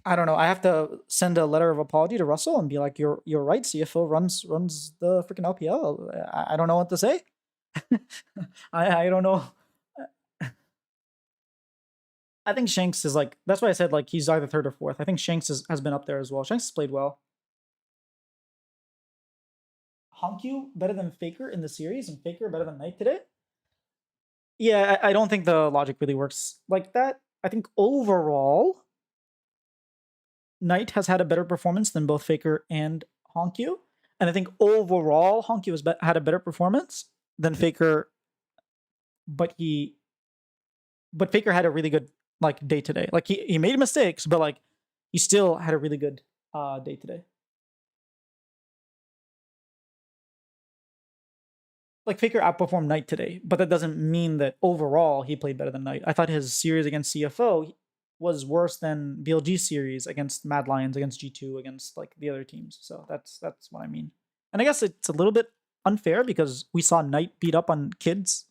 I don't know. I have to send a letter of apology to Russell and be like, "You're right. CFO runs the freaking LPL." I don't know what to say. I don't know. I think Shanks is, like, that's why I said, like, he's either 3rd or 4th. I think Shanks has been up there as well. Shanks has played well. Honkyu better than Faker in the series, and Faker better than Knight today. Yeah, I don't think the logic really works like that. I think overall, Knight has had a better performance than both Faker and Honkyu. And I think overall, Honkyu has had a better performance than Faker, but Faker had a really good, like, day today. Like, he made mistakes, but, like, he still had a really good day today. Like, Faker outperformed Knight today, but that doesn't mean that overall he played better than Knight. I thought his series against CFO was worse than BLG series against Mad Lions, against G2, against, like, the other teams. So that's what I mean. And I guess it's a little bit unfair because we saw Knight beat up on kids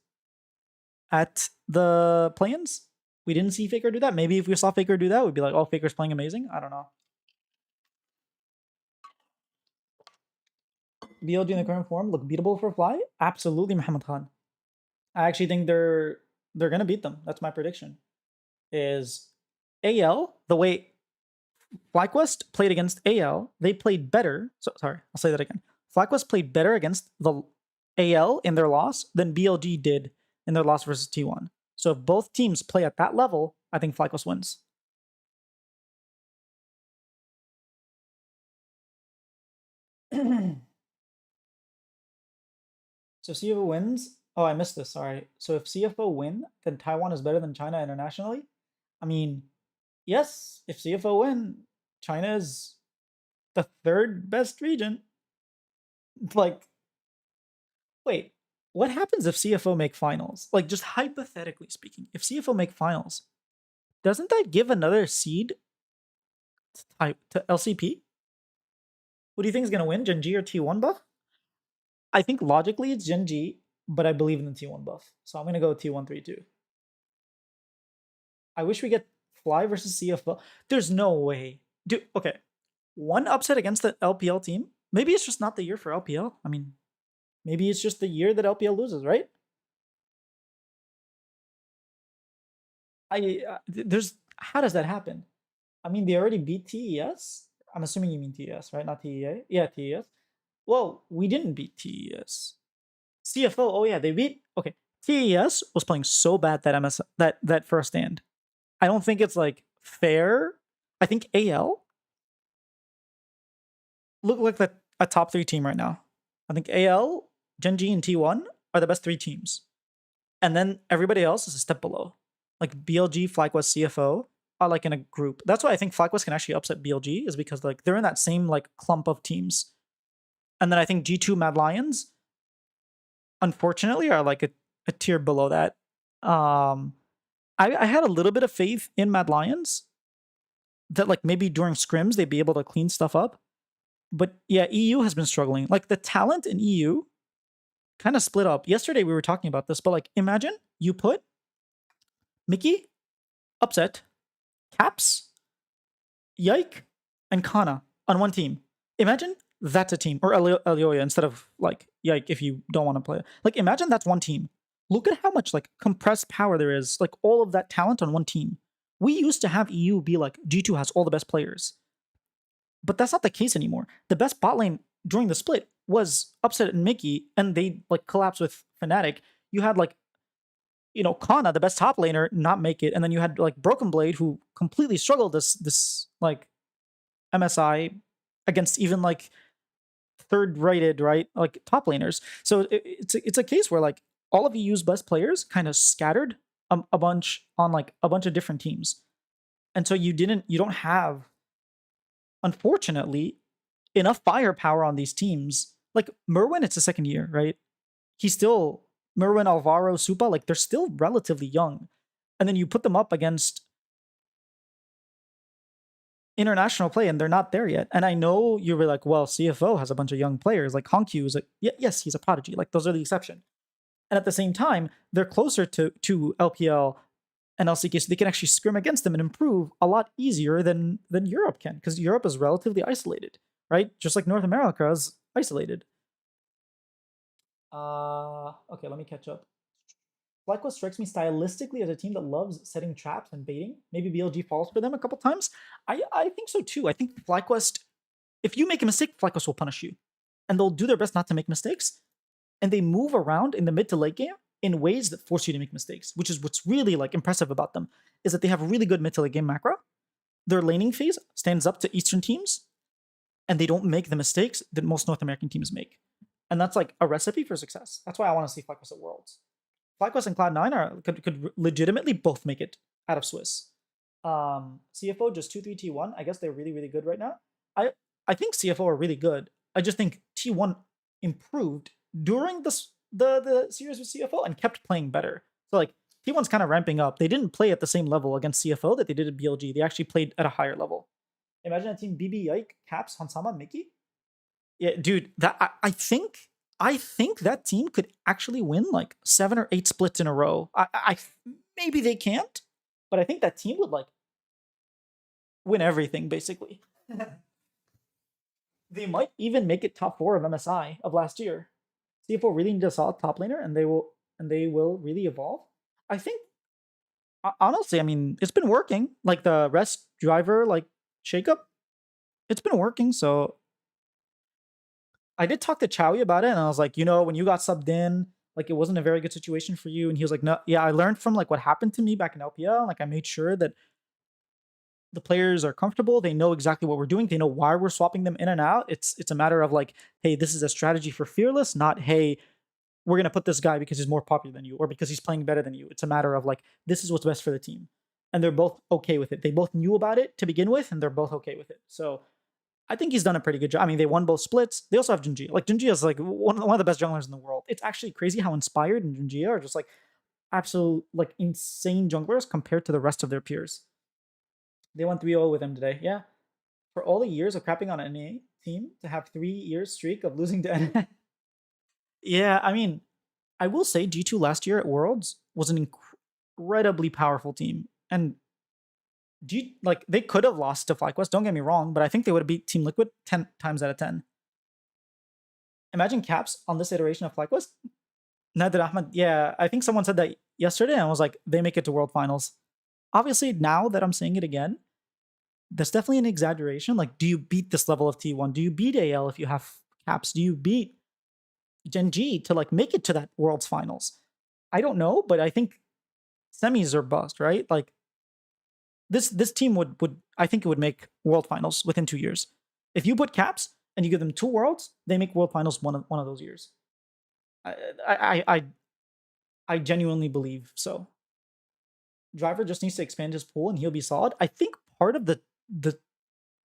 at the play-ins. We didn't see Faker do that. Maybe if we saw Faker do that, we'd be like, oh, Faker's playing amazing. I don't know. BLG in the current form look beatable for Fly? Absolutely, Muhammad Khan. I actually think they're gonna beat them. That's my prediction. Is AL the way FlyQuest played against AL? They played better. So sorry, I'll say that again. FlyQuest played better against the AL in their loss than BLG did in their loss versus T1. So if both teams play at that level, I think FlyQuest wins. So CFO wins. Oh, I missed this. Sorry. So if CFO win, then Taiwan is better than China internationally. I mean, yes. If CFO win, China is the third best region. Like, wait, what happens if CFO make finals? Like, just hypothetically speaking, if CFO make finals, doesn't that give another seed to LCP? What do you think is gonna win, Gen G or T1 buff? I think logically it's Gen G, but I believe in the T1 buff. So I'm gonna go T132. I wish we get Fly versus CFO. There's no way. Dude, okay. One upset against the LPL team. Maybe it's just not the year for LPL. I mean, maybe it's just the year that LPL loses, right? There's how does that happen? I mean, they already beat TES. I'm assuming you mean TES, right? Not TEA. Yeah, TES. Well, we didn't beat TES. CFO. Oh yeah, they beat. Okay, TES was playing so bad that that first stand. I don't think it's like fair. I think AL look like a top 3 team right now. I think AL, Gen G, and T1 are the best 3 teams. And then everybody else is a step below. Like BLG, FlyQuest, CFO are like in a group. That's why I think FlyQuest can actually upset BLG, is because like they're in that same like clump of teams. And then I think G2 Mad Lions, unfortunately, are like a tier below that. I had a little bit of faith in Mad Lions that like maybe during scrims they'd be able to clean stuff up. But yeah, EU has been struggling. Like the talent in EU kind of split up. Yesterday we were talking about this, but like imagine you put Mickey, Upset, Caps, Yike, and Kana on one team. Imagine that's a team. Or Elioya instead of like Yike if you don't want to play it. Like imagine that's one team. Look at how much like compressed power there is. Like all of that talent on one team. We used to have EU be like G2 has all the best players. But that's not the case anymore. The best bot lane during the split was Upset and Mickey, and they like collapsed with Fnatic. You had like, you know, Kana, the best top laner, not make it, and then you had like Broken Blade, who completely struggled this like MSI against even like third rated, right, like top laners. So it's a case where like all of EU's best players kind of scattered a bunch on like a bunch of different teams, and so you don't have, unfortunately, enough firepower on these teams. Like Merwin, it's a second year, right? He's still Merwin, Alvaro, Supa, like they're still relatively young. And then you put them up against international play and they're not there yet. And I know you were like, well, CFO has a bunch of young players. Like Honkyu is like, yes, he's a prodigy. Like those are the exception. And at the same time, they're closer to LPL and LCK, so they can actually scrim against them and improve a lot easier than Europe can, because Europe is relatively isolated, right? Just like North America is isolated. Okay, let me catch up. FlyQuest strikes me stylistically as a team that loves setting traps and baiting. Maybe BLG falls for them a couple times. I think so too. I think FlyQuest, if you make a mistake, FlyQuest will punish you, and they'll do their best not to make mistakes. And they move around in the mid to late game in ways that force you to make mistakes, which is what's really like impressive about them, is that they have really good mid to late game macro. Their laning phase stands up to Eastern teams, and they don't make the mistakes that most North American teams make. And that's like a recipe for success. That's why I want to see FlyQuest at Worlds. FlyQuest and Cloud9 could legitimately both make it out of Swiss. CFO just 2-3 T1. I guess they're really, really good right now. I think CFO are really good. I just think T1 improved during the series with CFO and kept playing better. So like T1's kind of ramping up. They didn't play at the same level against CFO that they did at BLG. They actually played at a higher level. Imagine a team BB, Yike, Caps, Hansama, Mickey. Yeah, dude, that I think that team could actually win like 7 or 8 splits in a row. I maybe they can't, but I think that team would like win everything basically. They might even make it top 4 of MSI of last year. CFO really need a solid top laner, and they will really evolve. I think honestly, I mean, it's been working. Like the rest driver like shakeup, it's been working. So I did talk to Chowie about it, and I was like, when you got subbed in, like it wasn't a very good situation for you. And he was like, no, yeah, I learned from like what happened to me back in LPL. Like I made sure that the players are comfortable. They know exactly what we're doing. They know why we're swapping them in and out. It's a matter of like, hey, this is a strategy for Fearless, not hey, we're gonna put this guy because he's more popular than you or because he's playing better than you. It's a matter of like, this is what's best for the team. And they're both okay with it. They both knew about it to begin with, and they're both okay with it. So I think he's done a pretty good job. I mean, they won both splits. They also have Jinji. Like Jinji is like one of the best junglers in the world. It's actually crazy how inspired and Jinji are just like absolute like insane junglers compared to the rest of their peers. They won 3-0 with him today. Yeah. For all the years of crapping on an NA team to have 3 years streak of losing to NA. Yeah, I mean, I will say G2 last year at Worlds was an incredibly powerful team. And like they could have lost to FlyQuest, don't get me wrong, but I think they would have beat Team Liquid 10 times out of 10. Imagine Caps on this iteration of FlyQuest. Nadir Ahmed, yeah, I think someone said that yesterday, and I was like, they make it to World Finals. Obviously, now that I'm saying it again, that's definitely an exaggeration. Like, do you beat this level of T1? Do you beat AL if you have Caps? Do you beat Gen G to like make it to that World's Finals? I don't know, but I think semis are bust, right? Like this team would I think it would make World Finals within 2 years. If you put Caps and you give them 2 Worlds, they make World Finals one of those years. I genuinely believe so. Driver just needs to expand his pool and he'll be solid. I think part of the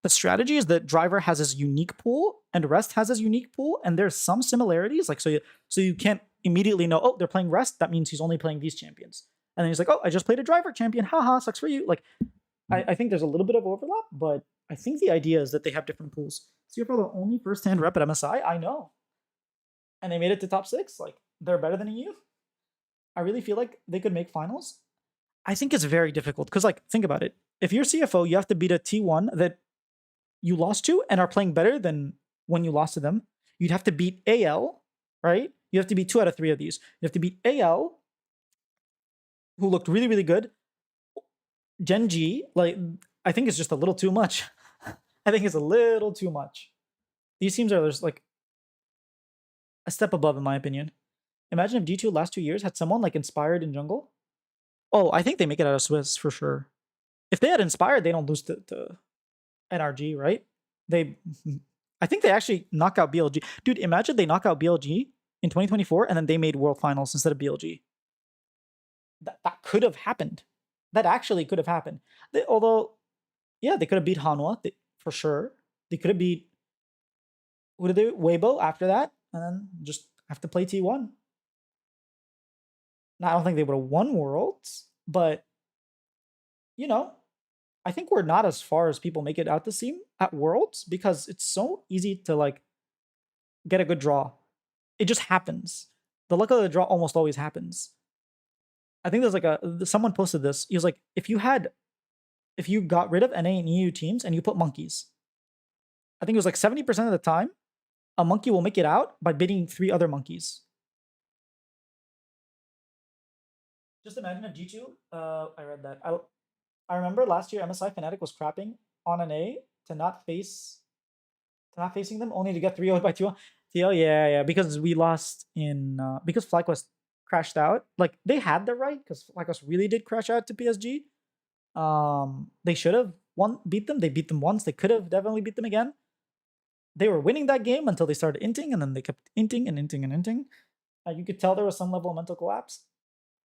strategy is that Driver has his unique pool and Rest has his unique pool, and there's some similarities. Like so you can't immediately know, oh, they're playing Rest, that means he's only playing these champions. And then he's like, oh, I just played a Driver champion. Haha, sucks for you. Like I think there's a little bit of overlap, but I think the idea is that they have different pools. So you're probably the only first-hand rep at MSI I know. And they made it to top 6. Like, they're better than you. I really feel like they could make finals. I think it's very difficult because, like, think about it. If you're CFO, you have to beat a T1 that you lost to and are playing better than when you lost to them. You'd have to beat AL, right? You have to beat 2 out of 3 of these. You have to beat AL, who looked really, really good. Gen G, like, I think it's just a little too much. I think it's a little too much. These teams are just like a step above, in my opinion. Imagine if G2 last 2 years had someone like Inspired in jungle. Oh, I think they make it out of Swiss for sure. If they had Inspired, they don't lose to NRG, right? I think they actually knock out BLG. Dude, imagine they knock out BLG in 2024 and then they made World Finals instead of BLG. That could have happened. That actually could have happened. Although, yeah, they could have beat Hanwha for sure. They could have beat, what did they, Weibo after that, and then just have to play T1. Now, I don't think they would have won Worlds, but, I think we're not as far as people make it out to seem at Worlds because it's so easy to, like, get a good draw. It just happens. The luck of the draw almost always happens. I think there's like someone posted this. He was like, if you got rid of NA and EU teams and you put monkeys, I think it was like 70% of the time, a monkey will make it out by beating 3 other monkeys. Just imagine a G2. I read that. I remember last year MSI Fnatic was crapping on NA to not facing them, only to get 3-0 by 2-1. TL, yeah, because we lost in because FlyQuest crashed out. Like they had the right because FlyQuest really did crash out to PSG. They should have beat them. They beat them once. They could have definitely beat them again. They were winning that game until they started inting, and then they kept inting and inting and inting. You could tell there was some level of mental collapse.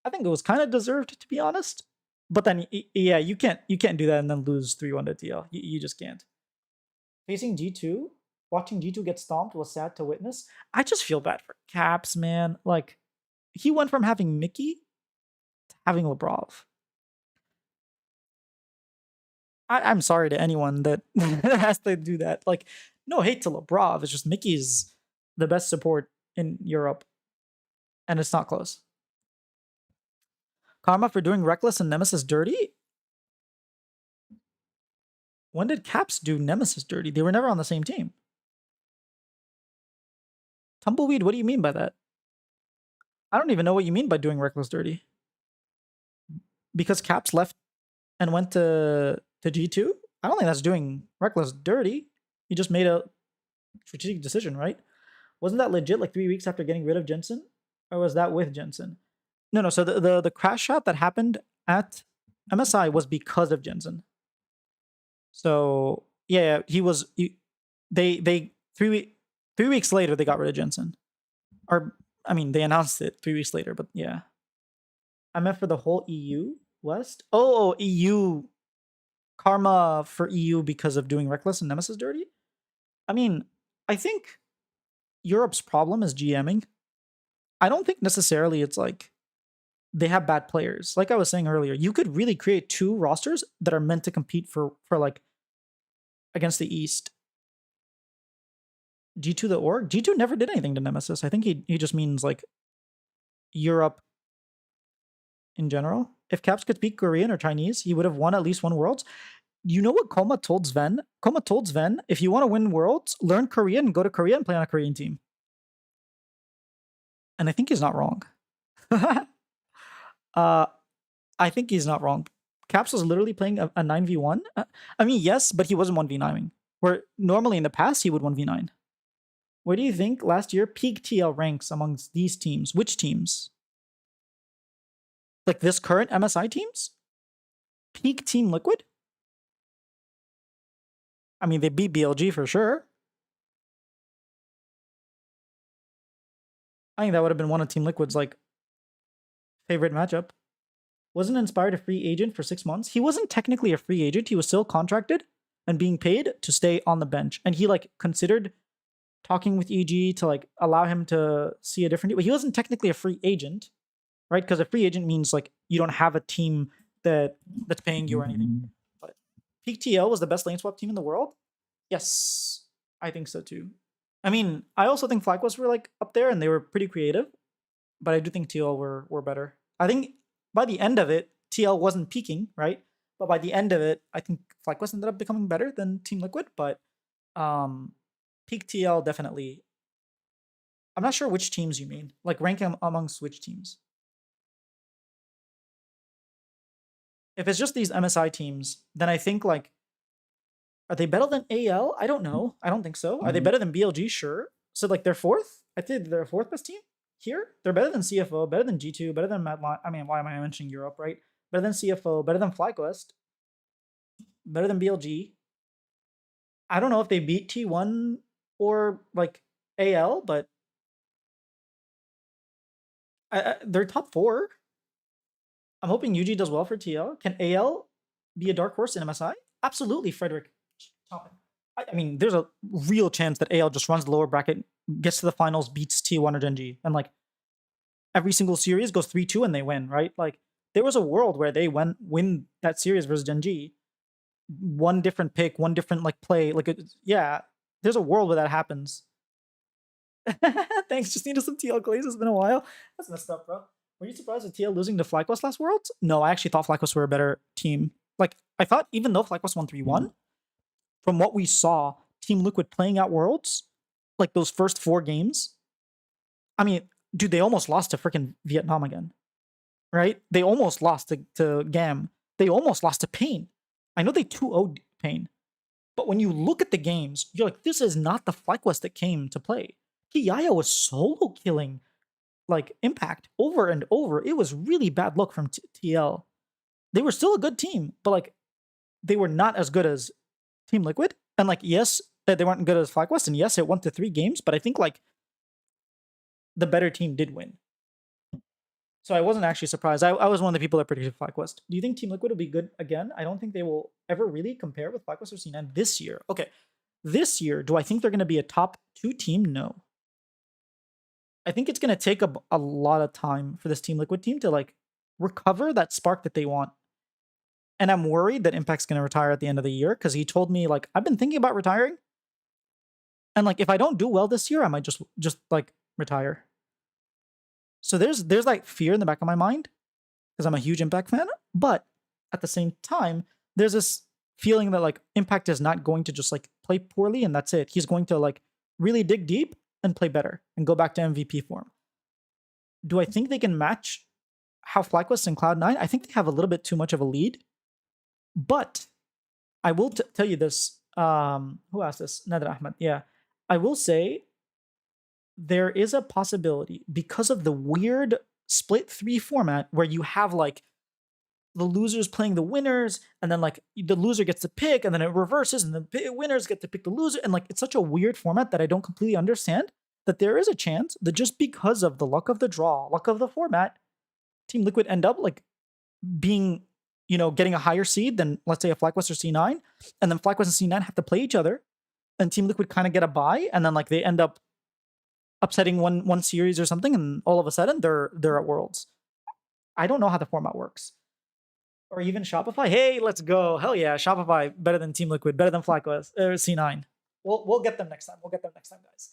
I think it was kind of deserved, to be honest. But then, yeah, you can't do that and then lose 3-1 to TL. You just can't. Facing G2, watching G2 get stomped was sad to witness. I just feel bad for Caps, man. Like, he went from having Mickey to having Lebrov. I'm sorry to anyone that has to do that. Like, no hate to Lebrov. It's just Mickey's the best support in Europe. And it's not close. Karma for doing Reckless and Nemesis dirty? When did Caps do Nemesis dirty? They were never on the same team. Tumbleweed, what do you mean by that? I don't even know what you mean by doing Reckless dirty. Because Caps left and went to G2? I don't think that's doing Reckless dirty. He just made a strategic decision, right? Wasn't that legit like 3 weeks after getting rid of Jensen? Or was that with Jensen? No. So the crash shot that happened at MSI was because of Jensen. So yeah, they 3 weeks later they got rid of Jensen. Or I mean they announced it 3 weeks later, but yeah. I meant for the whole EU West. Oh, EU karma for EU because of doing Reckless and Nemesis dirty. I mean, I think Europe's problem is GMing. I don't think necessarily it's like they have bad players. Like I was saying earlier, you could really create 2 rosters that are meant to compete for like against the East. G2 the org? G2 never did anything to Nemesis. I think he just means like Europe in general. If Caps could speak Korean or Chinese, he would have won at least 1 Worlds. You know what Koma told Sven? Koma told Sven, if you want to win Worlds, learn Korean and go to Korea and play on a Korean team. And I think he's not wrong. I think he's not wrong. Caps was literally playing a 9v1. I mean, yes, but he wasn't 1v9ing. Where normally in the past, he would 1v9. Where do you think last year peak TL ranks amongst these teams? Which teams? Like this current MSI teams? Peak Team Liquid? I mean, they beat BLG for sure. I think that would have been one of Team Liquid's like favorite matchup. Wasn't Inspired a free agent for 6 months? He wasn't technically a free agent. He was still contracted and being paid to stay on the bench. And he like considered talking with EG to like allow him to see a different team. But he wasn't technically a free agent, right? Because a free agent means like you don't have a team that's paying you or anything. But Peak TL was the best lane swap team in the world? Yes, I think so too. I mean, I also think FlyQuest were like up there and they were pretty creative. But I do think TL were better. I think by the end of it, TL wasn't peaking, right? But by the end of it, I think FlyQuest ended up becoming better than Team Liquid. But peak TL definitely. I'm not sure which teams you mean. Like ranking amongst which teams. If it's just these MSI teams, then I think like, are they better than AL? I don't know. I don't think so. Are they better than BLG? Sure. So like they're 4th? I think they're 4th best team here. They're better than CFO, better than G2, better than Madline. I mean, why am I mentioning Europe, right? Better than CFO, better than FlyQuest, better than BLG. I don't know if they beat T1 or like AL, but they're top 4. I'm hoping UG does well for TL. Can AL be a dark horse in MSI? Absolutely, Frederick. I mean, there's a real chance that AL just runs the lower bracket, gets to the finals, beats T1 or Gen.G, and like every single series goes 3-2 and they win, right? Like there was a world where they win that series versus Gen.G. One different pick, one different like play. Like yeah, there's a world where that happens. Thanks, just needed some TL glaze. It's been a while. That's messed up, bro. Were you surprised with TL losing to FlyQuest last Worlds? No, I actually thought FlyQuest were a better team. Like I thought, even though FlyQuest won 3-1, from what we saw, Team Liquid playing out Worlds, like those first 4 games. I mean, dude, they almost lost to freaking Vietnam again, right? They almost lost to GAM. They almost lost to Pain. I know they 2-0'd Pain, but when you look at the games, you're like, this is not the FlyQuest that came to play. Kiaya was solo killing like Impact over and over. It was really bad luck from TL. They were still a good team, but like they were not as good as Team Liquid. And like, yes, they weren't good as FlyQuest, and yes, it went to 3 games, but I think like the better team did win. So I wasn't actually surprised. I was one of the people that predicted FlyQuest. Do you think Team Liquid will be good again? I don't think they will ever really compare with FlyQuest or C9 this year. Okay, this year, do I think they're going to be a top 2 team? No. I think it's going to take a lot of time for this Team Liquid team to like recover that spark that they want. And I'm worried that Impact's going to retire at the end of the year because he told me like, I've been thinking about retiring. And like, if I don't do well this year, I might just like retire. So there's like fear in the back of my mind because I'm a huge Impact fan. But at the same time, there's this feeling that like Impact is not going to just like play poorly and that's it. He's going to like really dig deep and play better and go back to MVP form. Do I think they can match how FlyQuest and Cloud9? I think they have a little bit too much of a lead. But I will tell you this. Who asked this? Nader Ahmed. Yeah. I will say there is a possibility because of the weird split 3 format where you have like the losers playing the winners, and then like the loser gets to pick, and then it reverses, and the winners get to pick the loser, and like it's such a weird format that I don't completely understand, that there is a chance that just because of the luck of the draw, luck of the format, Team Liquid end up like being, you know, getting a higher seed than, let's say, a FlyQuest or C9, and then FlyQuest and C9 have to play each other, and Team Liquid kind of get a bye, and then like they end up upsetting one series or something, and all of a sudden they're at Worlds. I don't know how the format works. Or even Shopify. Hey, let's go. Hell yeah, Shopify better than Team Liquid, better than FlyQuest or C9. We'll get them next time. We'll get them next time, guys.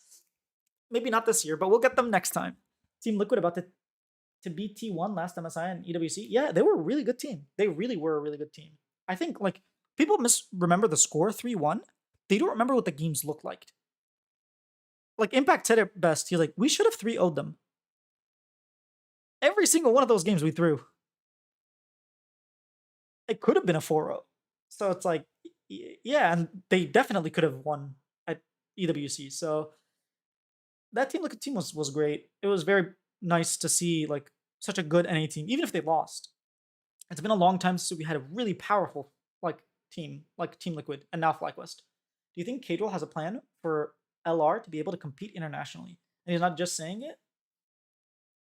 Maybe not this year, but we'll get them next time. Team Liquid about to beat T1 last MSI and EWC. Yeah, they were a really good team. They really were a really good team. I think like people remember the score 3-1. They don't remember what the games looked like. Like Impact said it best. He's like, we should have 3-0'd them. Every single one of those games we threw. It could have been a 4-0. So it's like, yeah, and they definitely could have won at EWC. So that Team Liquid team was great. It was very nice to see like such a good NA team, even if they lost. It's been a long time since we had a really powerful like team, like Team Liquid, and now FlyQuest. Do you think Cadril has a plan for LR to be able to compete internationally? And he's not just saying it?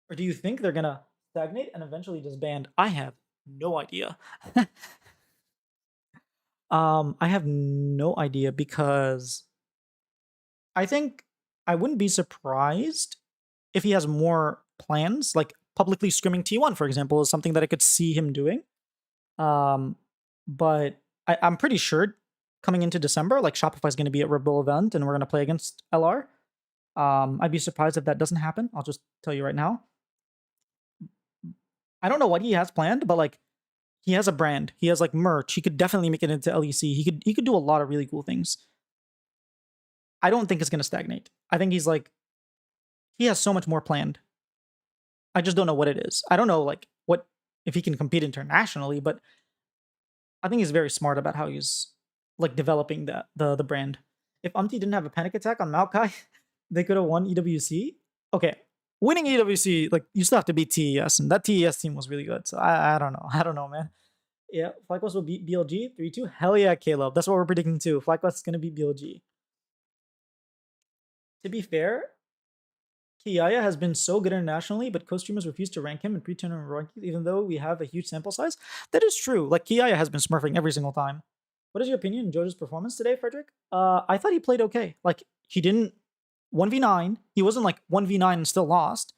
Or do you think they're gonna stagnate and eventually disband? I have no idea. I have no idea because I think I wouldn't be surprised if he has more plans, like publicly scrimming T1, for example, is something that I could see him doing. But I'm pretty sure coming into December, like Shopify is going to be at Red Bull event and we're going to play against LR. I'd be surprised if that doesn't happen. I'll just tell you right now. I don't know what he has planned, but like he has a brand. He has like merch. He could definitely make it into LEC. He could do a lot of really cool things. I don't think it's gonna stagnate. I think he's like he has so much more planned. I just don't know what it is. I don't know like what if he can compete internationally, but I think he's very smart about how he's like developing the brand. If Umti didn't have a panic attack on Maokai, they could have won EWC. Okay. Winning EWC, like, you still have to beat TES, and that TES team was really good. So I don't know. I don't know, man. Yeah, FlyQuest will beat BLG 3-2. Hell yeah, Caleb. That's what we're predicting too. FlyQuest is going to beat BLG. To be fair, Kiaya has been so good internationally, but co-streamers refuse to rank him in pre-tournament rankings, even though we have a huge sample size. That is true. Like, Kiaya has been smurfing every single time. What is your opinion on Jojo's performance today, Frederick? I thought he played okay. Like, he didn't 1v9. He wasn't like 1v9 and still lost.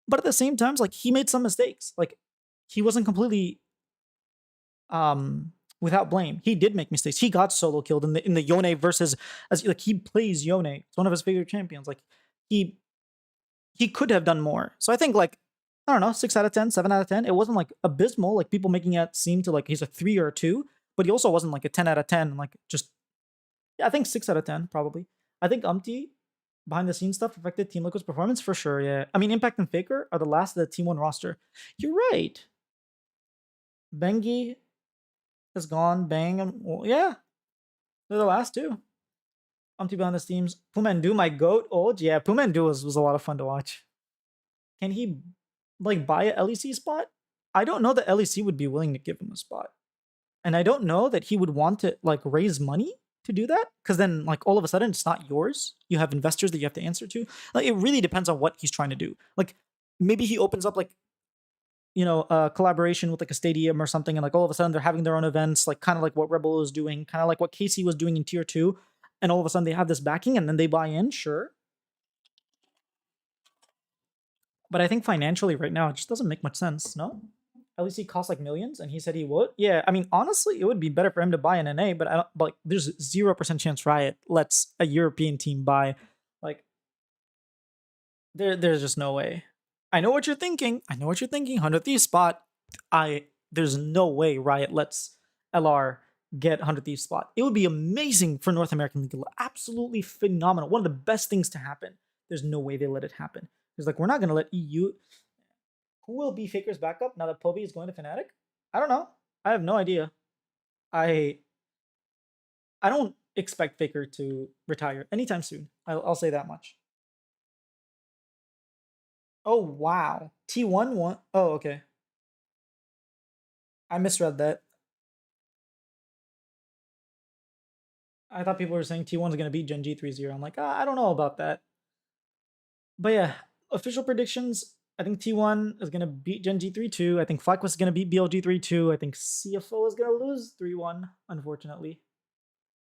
But at the same time, like he made some mistakes. Like he wasn't completely without blame. He did make mistakes. He got solo killed in the Yone versus as like he plays Yone. It's one of his favorite champions. Like he could have done more. So I think like I don't know, 6 out of 10, 7 out of 10. It wasn't like abysmal. Like people making it seem to like he's a 3 or a 2, but he also wasn't like a 10 out of 10. Like just yeah, I think 6 out of 10 probably. I think Umti behind the scenes stuff affected Team Liquid's performance for sure. Yeah, I mean Impact and Faker are the last of the Team 1 roster. You're right. Bengi is gone. Bang and well, yeah, they're the last two. Umti behind the scenes. Pumandu, my goat. Oh yeah, Pumandu was a lot of fun to watch. Can he like buy a LEC spot? I don't know that LEC would be willing to give him a spot, and I don't know that he would want to like raise money to do that, because then like all of a sudden it's not yours. You have investors that you have to answer to. Like it really depends on what he's trying to do. Like maybe he opens up like you know a collaboration with like a stadium or something, and like all of a sudden they're having their own events, like kind of like what Rebel is doing, kind of like what Casey was doing in tier 2, and all of a sudden they have this backing and then they buy in. Sure, but I think financially right now it just doesn't make much sense. No, LEC costs like millions, and he said he would. Yeah, I mean, honestly, it would be better for him to buy an NA, but I don't. But like, there's 0% chance Riot lets a European team buy. Like, there's just no way. I know what you're thinking. 100 Thieves spot. There's no way Riot lets LR get 100 Thieves spot. It would be amazing for North American League. Absolutely phenomenal. One of the best things to happen. There's no way they let it happen. It's like, we're not gonna let EU. Who will be Faker's backup now that Poby is going to Fnatic? I don't know. I have no idea. I don't expect Faker to retire anytime soon. I'll say that much. Oh wow, T1 won. Oh okay, I misread that. I thought people were saying T1's gonna beat Gen G 3-0. I'm like, I don't know about that. But yeah, official predictions. I think T1 is gonna beat Gen G 3-2. I think FlyQuest is gonna beat BLG 3-2. I think CFO is gonna lose 3-1. Unfortunately,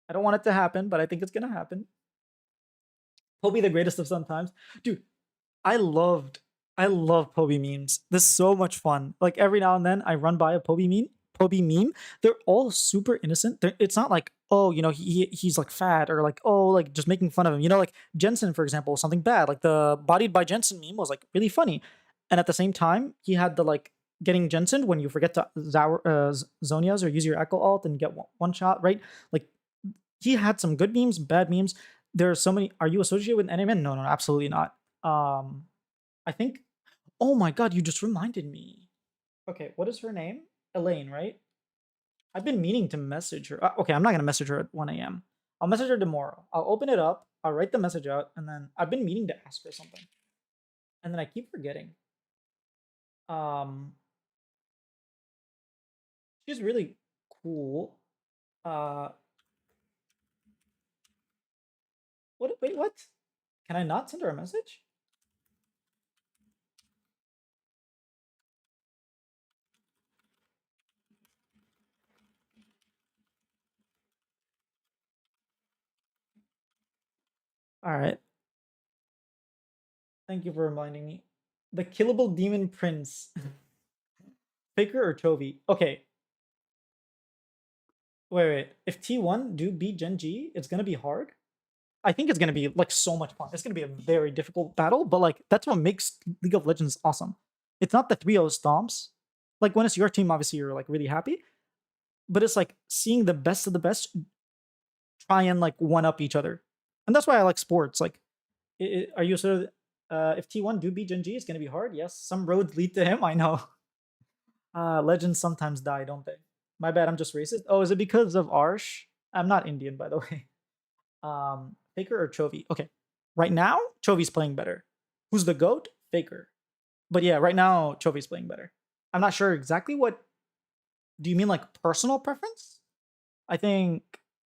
I don't want it to happen, but I think it's gonna happen. He'll be the greatest of sometimes, dude. I love Poby memes. This is so much fun. Like every now and then I run by a Poby meme. They're all super innocent. It's not like, oh, you know, he's like fat or like, oh, like just making fun of him. You know, like Jensen, for example, something bad. Like the bodied by Jensen meme was like really funny. And at the same time, he had the like getting Jensen when you forget to Zonias or use your Echo alt and get one shot, right? Like he had some good memes, bad memes. There are so many. Are you associated with NMN? No, absolutely not. I think. Oh my god, you just reminded me. Okay, what is her name? Elaine, right? I've been meaning to message her. Okay, I'm not gonna message her at 1 a.m. I'll message her tomorrow. I'll open it up. I'll write the message out, and then I've been meaning to ask her something, and then I keep forgetting. She's really cool. What? Wait, what? Can I not send her a message? All right. Thank you for reminding me. The killable demon prince. Faker or Chovy? Okay. Wait. If T1 do beat Gen G, it's gonna be hard. I think it's gonna be like so much fun. It's gonna be a very difficult battle, but like that's what makes League of Legends awesome. It's not the 3-0 stomps. Like when it's your team, obviously you're like really happy, but it's like seeing the best of the best try and like one up each other, and that's why I like sports. Like, are you sort of if T1 do beat Gen G, it's gonna be hard. Yes, some roads lead to him. I know. Legends sometimes die, don't they? My bad. I'm just racist. Oh, is it because of Arsh? I'm not Indian, by the way. Faker or Chovy? Okay. Right now, Chovy's playing better. Who's the GOAT? Faker. But yeah, right now, Chovy's playing better. I'm not sure exactly what. Do you mean like personal preference? I think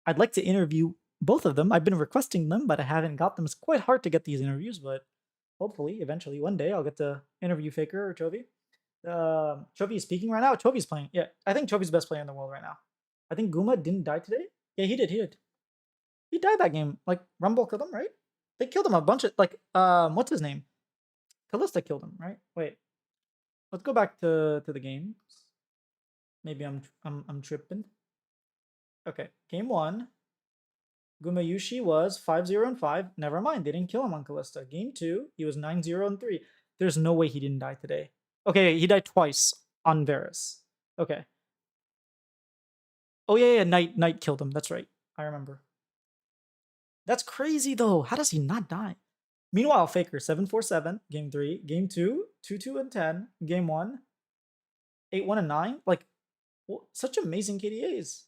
I'd like to interview both of them. I've been requesting them, but I haven't got them. It's quite hard to get these interviews, but hopefully, eventually, one day, I'll get to interview Faker or Chovy. Chovy is speaking right now. Chovy's playing. Yeah, I think Chovy's the best player in the world right now. I think Guma didn't die today. Yeah, he did. He died that game. Like Rumble killed him, right? They killed him a bunch of like what's his name? Kalista killed him, right? Wait. Let's go back to the games. Maybe I'm tripping. Okay, game 1. Gumayushi was 5-0-5. Never mind, they didn't kill him on Kalista. Game 2, he was 9-0-3. There's no way he didn't die today. Okay, he died twice on Varus. Okay. Oh yeah, Knight killed him. That's right. I remember. That's crazy though. How does he not die? Meanwhile, Faker 7-4-7, game 3, game 2, 2-2-10, game 1, 8-1-9. Like, well, such amazing KDAs.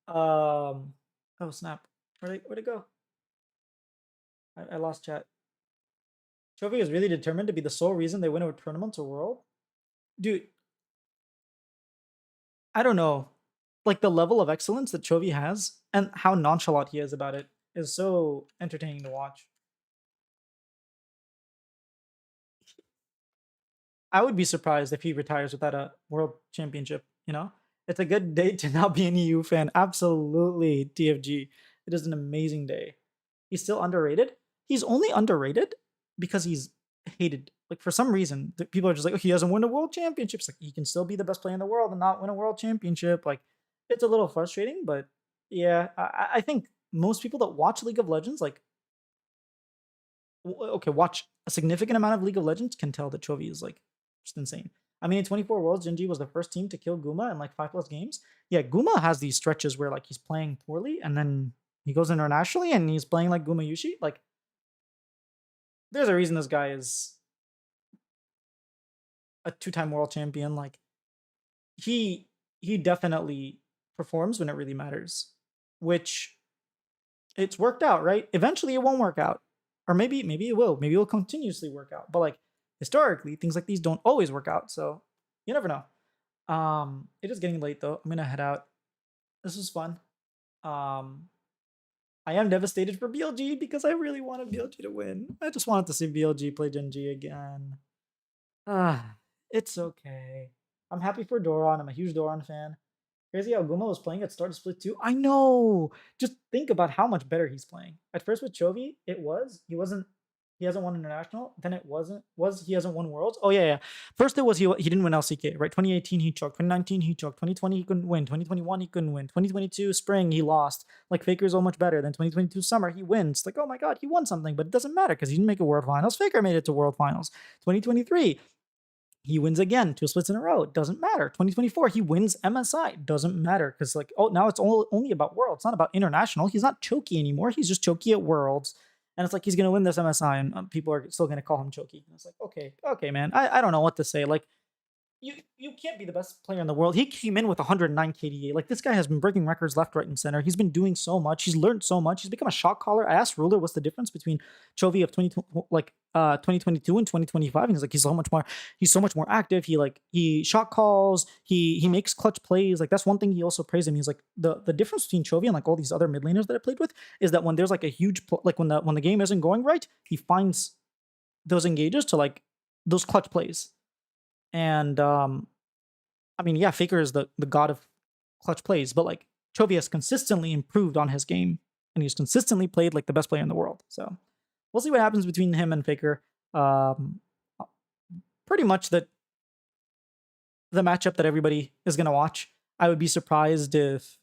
Oh snap. Where'd it go? I lost chat. Chovy is really determined to be the sole reason they win a tournament or world. Dude, I don't know. Like the level of excellence that Chovy has and how nonchalant he is about it is so entertaining to watch. I would be surprised if he retires without a world championship, you know? It's a good day to not be an EU fan. Absolutely, TFG. It is an amazing day. He's still underrated. He's only underrated because he's hated. Like for some reason, people are just like, oh, he hasn't won a world championship. It's like he can still be the best player in the world and not win a world championship. Like it's a little frustrating, but yeah, I think most people that watch League of Legends, like, okay, watch a significant amount of League of Legends can tell that Chovy is like just insane. I mean, in 24 Worlds, Gen G was the first team to kill Guma in like 5+ games. Yeah, Guma has these stretches where like he's playing poorly and then He goes internationally and he's playing like Gumayushi. Like, there's a reason this guy is a 2-time world champion. Like, he definitely performs when it really matters, which it's worked out, right? Eventually it won't work out. Or maybe it will. Maybe it will continuously work out. But like historically, things like these don't always work out. So you never know. It is getting late though. I'm gonna head out. This was fun. I am devastated for BLG because I really wanted BLG to win. I just wanted to see BLG play Gen G again. It's okay. I'm happy for Doron. I'm a huge Doron fan. Crazy how Guma was playing at start of split 2. I know. Just think about how much better he's playing. At first with Chovy, he hasn't won international. Then it he hasn't won worlds. Oh yeah. First it was he didn't win LCK, right? 2018 he choked, 2019 he choked, 2020 he couldn't win, 2021 he couldn't win, 2022 spring he lost. Like Faker's so much better. Then 2022 summer he wins. Like, oh my god, he won something, but it doesn't matter because he didn't make a world finals. Faker made it to world finals. 2023 he wins again, 2 splits in a row. It doesn't matter. 2024, he wins MSI. Doesn't matter because like, oh, now it's only about Worlds. It's not about international. He's not Choky anymore. He's just Choky at Worlds. And it's like he's going to win this MSI and people are still going to call him Choky. And it's like, okay, man. I don't know what to say. Like, you can't be the best player in the world. He came in with 109 KDA. Like, this guy has been breaking records left, right, and center. He's been doing so much. He's learned so much. He's become a shot caller. I asked Ruler what's the difference between Chovy of 2022 and 2025. And he's like, he's so much more active. He shot calls. He makes clutch plays. Like, that's one thing he also praised him. He's like, the difference between Chovy and like all these other mid laners that I played with is that when there's like a huge like when the game isn't going right, he finds those engages to like those clutch plays. And I mean, yeah, Faker is the god of clutch plays, but like Chovy has consistently improved on his game, and he's consistently played like the best player in the world. So we'll see what happens between him and Faker. Pretty much the matchup that everybody is gonna watch. I would be surprised if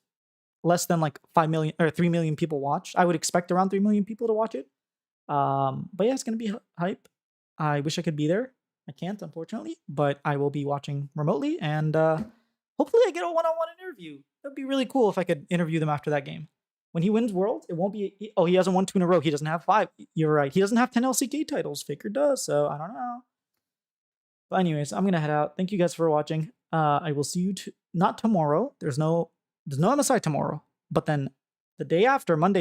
less than like 5 million or 3 million people watch. I would expect around 3 million people to watch it. But yeah, it's gonna be hype. I wish I could be there. I can't, unfortunately, but I will be watching remotely, and hopefully I get a one-on-one interview. That'd be really cool if I could interview them after that game. When he wins Worlds, it won't be... he hasn't won 2 in a row. He doesn't have 5. You're right. He doesn't have 10 LCK titles. Faker does, so I don't know. But anyways, I'm going to head out. Thank you guys for watching. I will see you not tomorrow. There's no MSI tomorrow, but then the day after, Monday,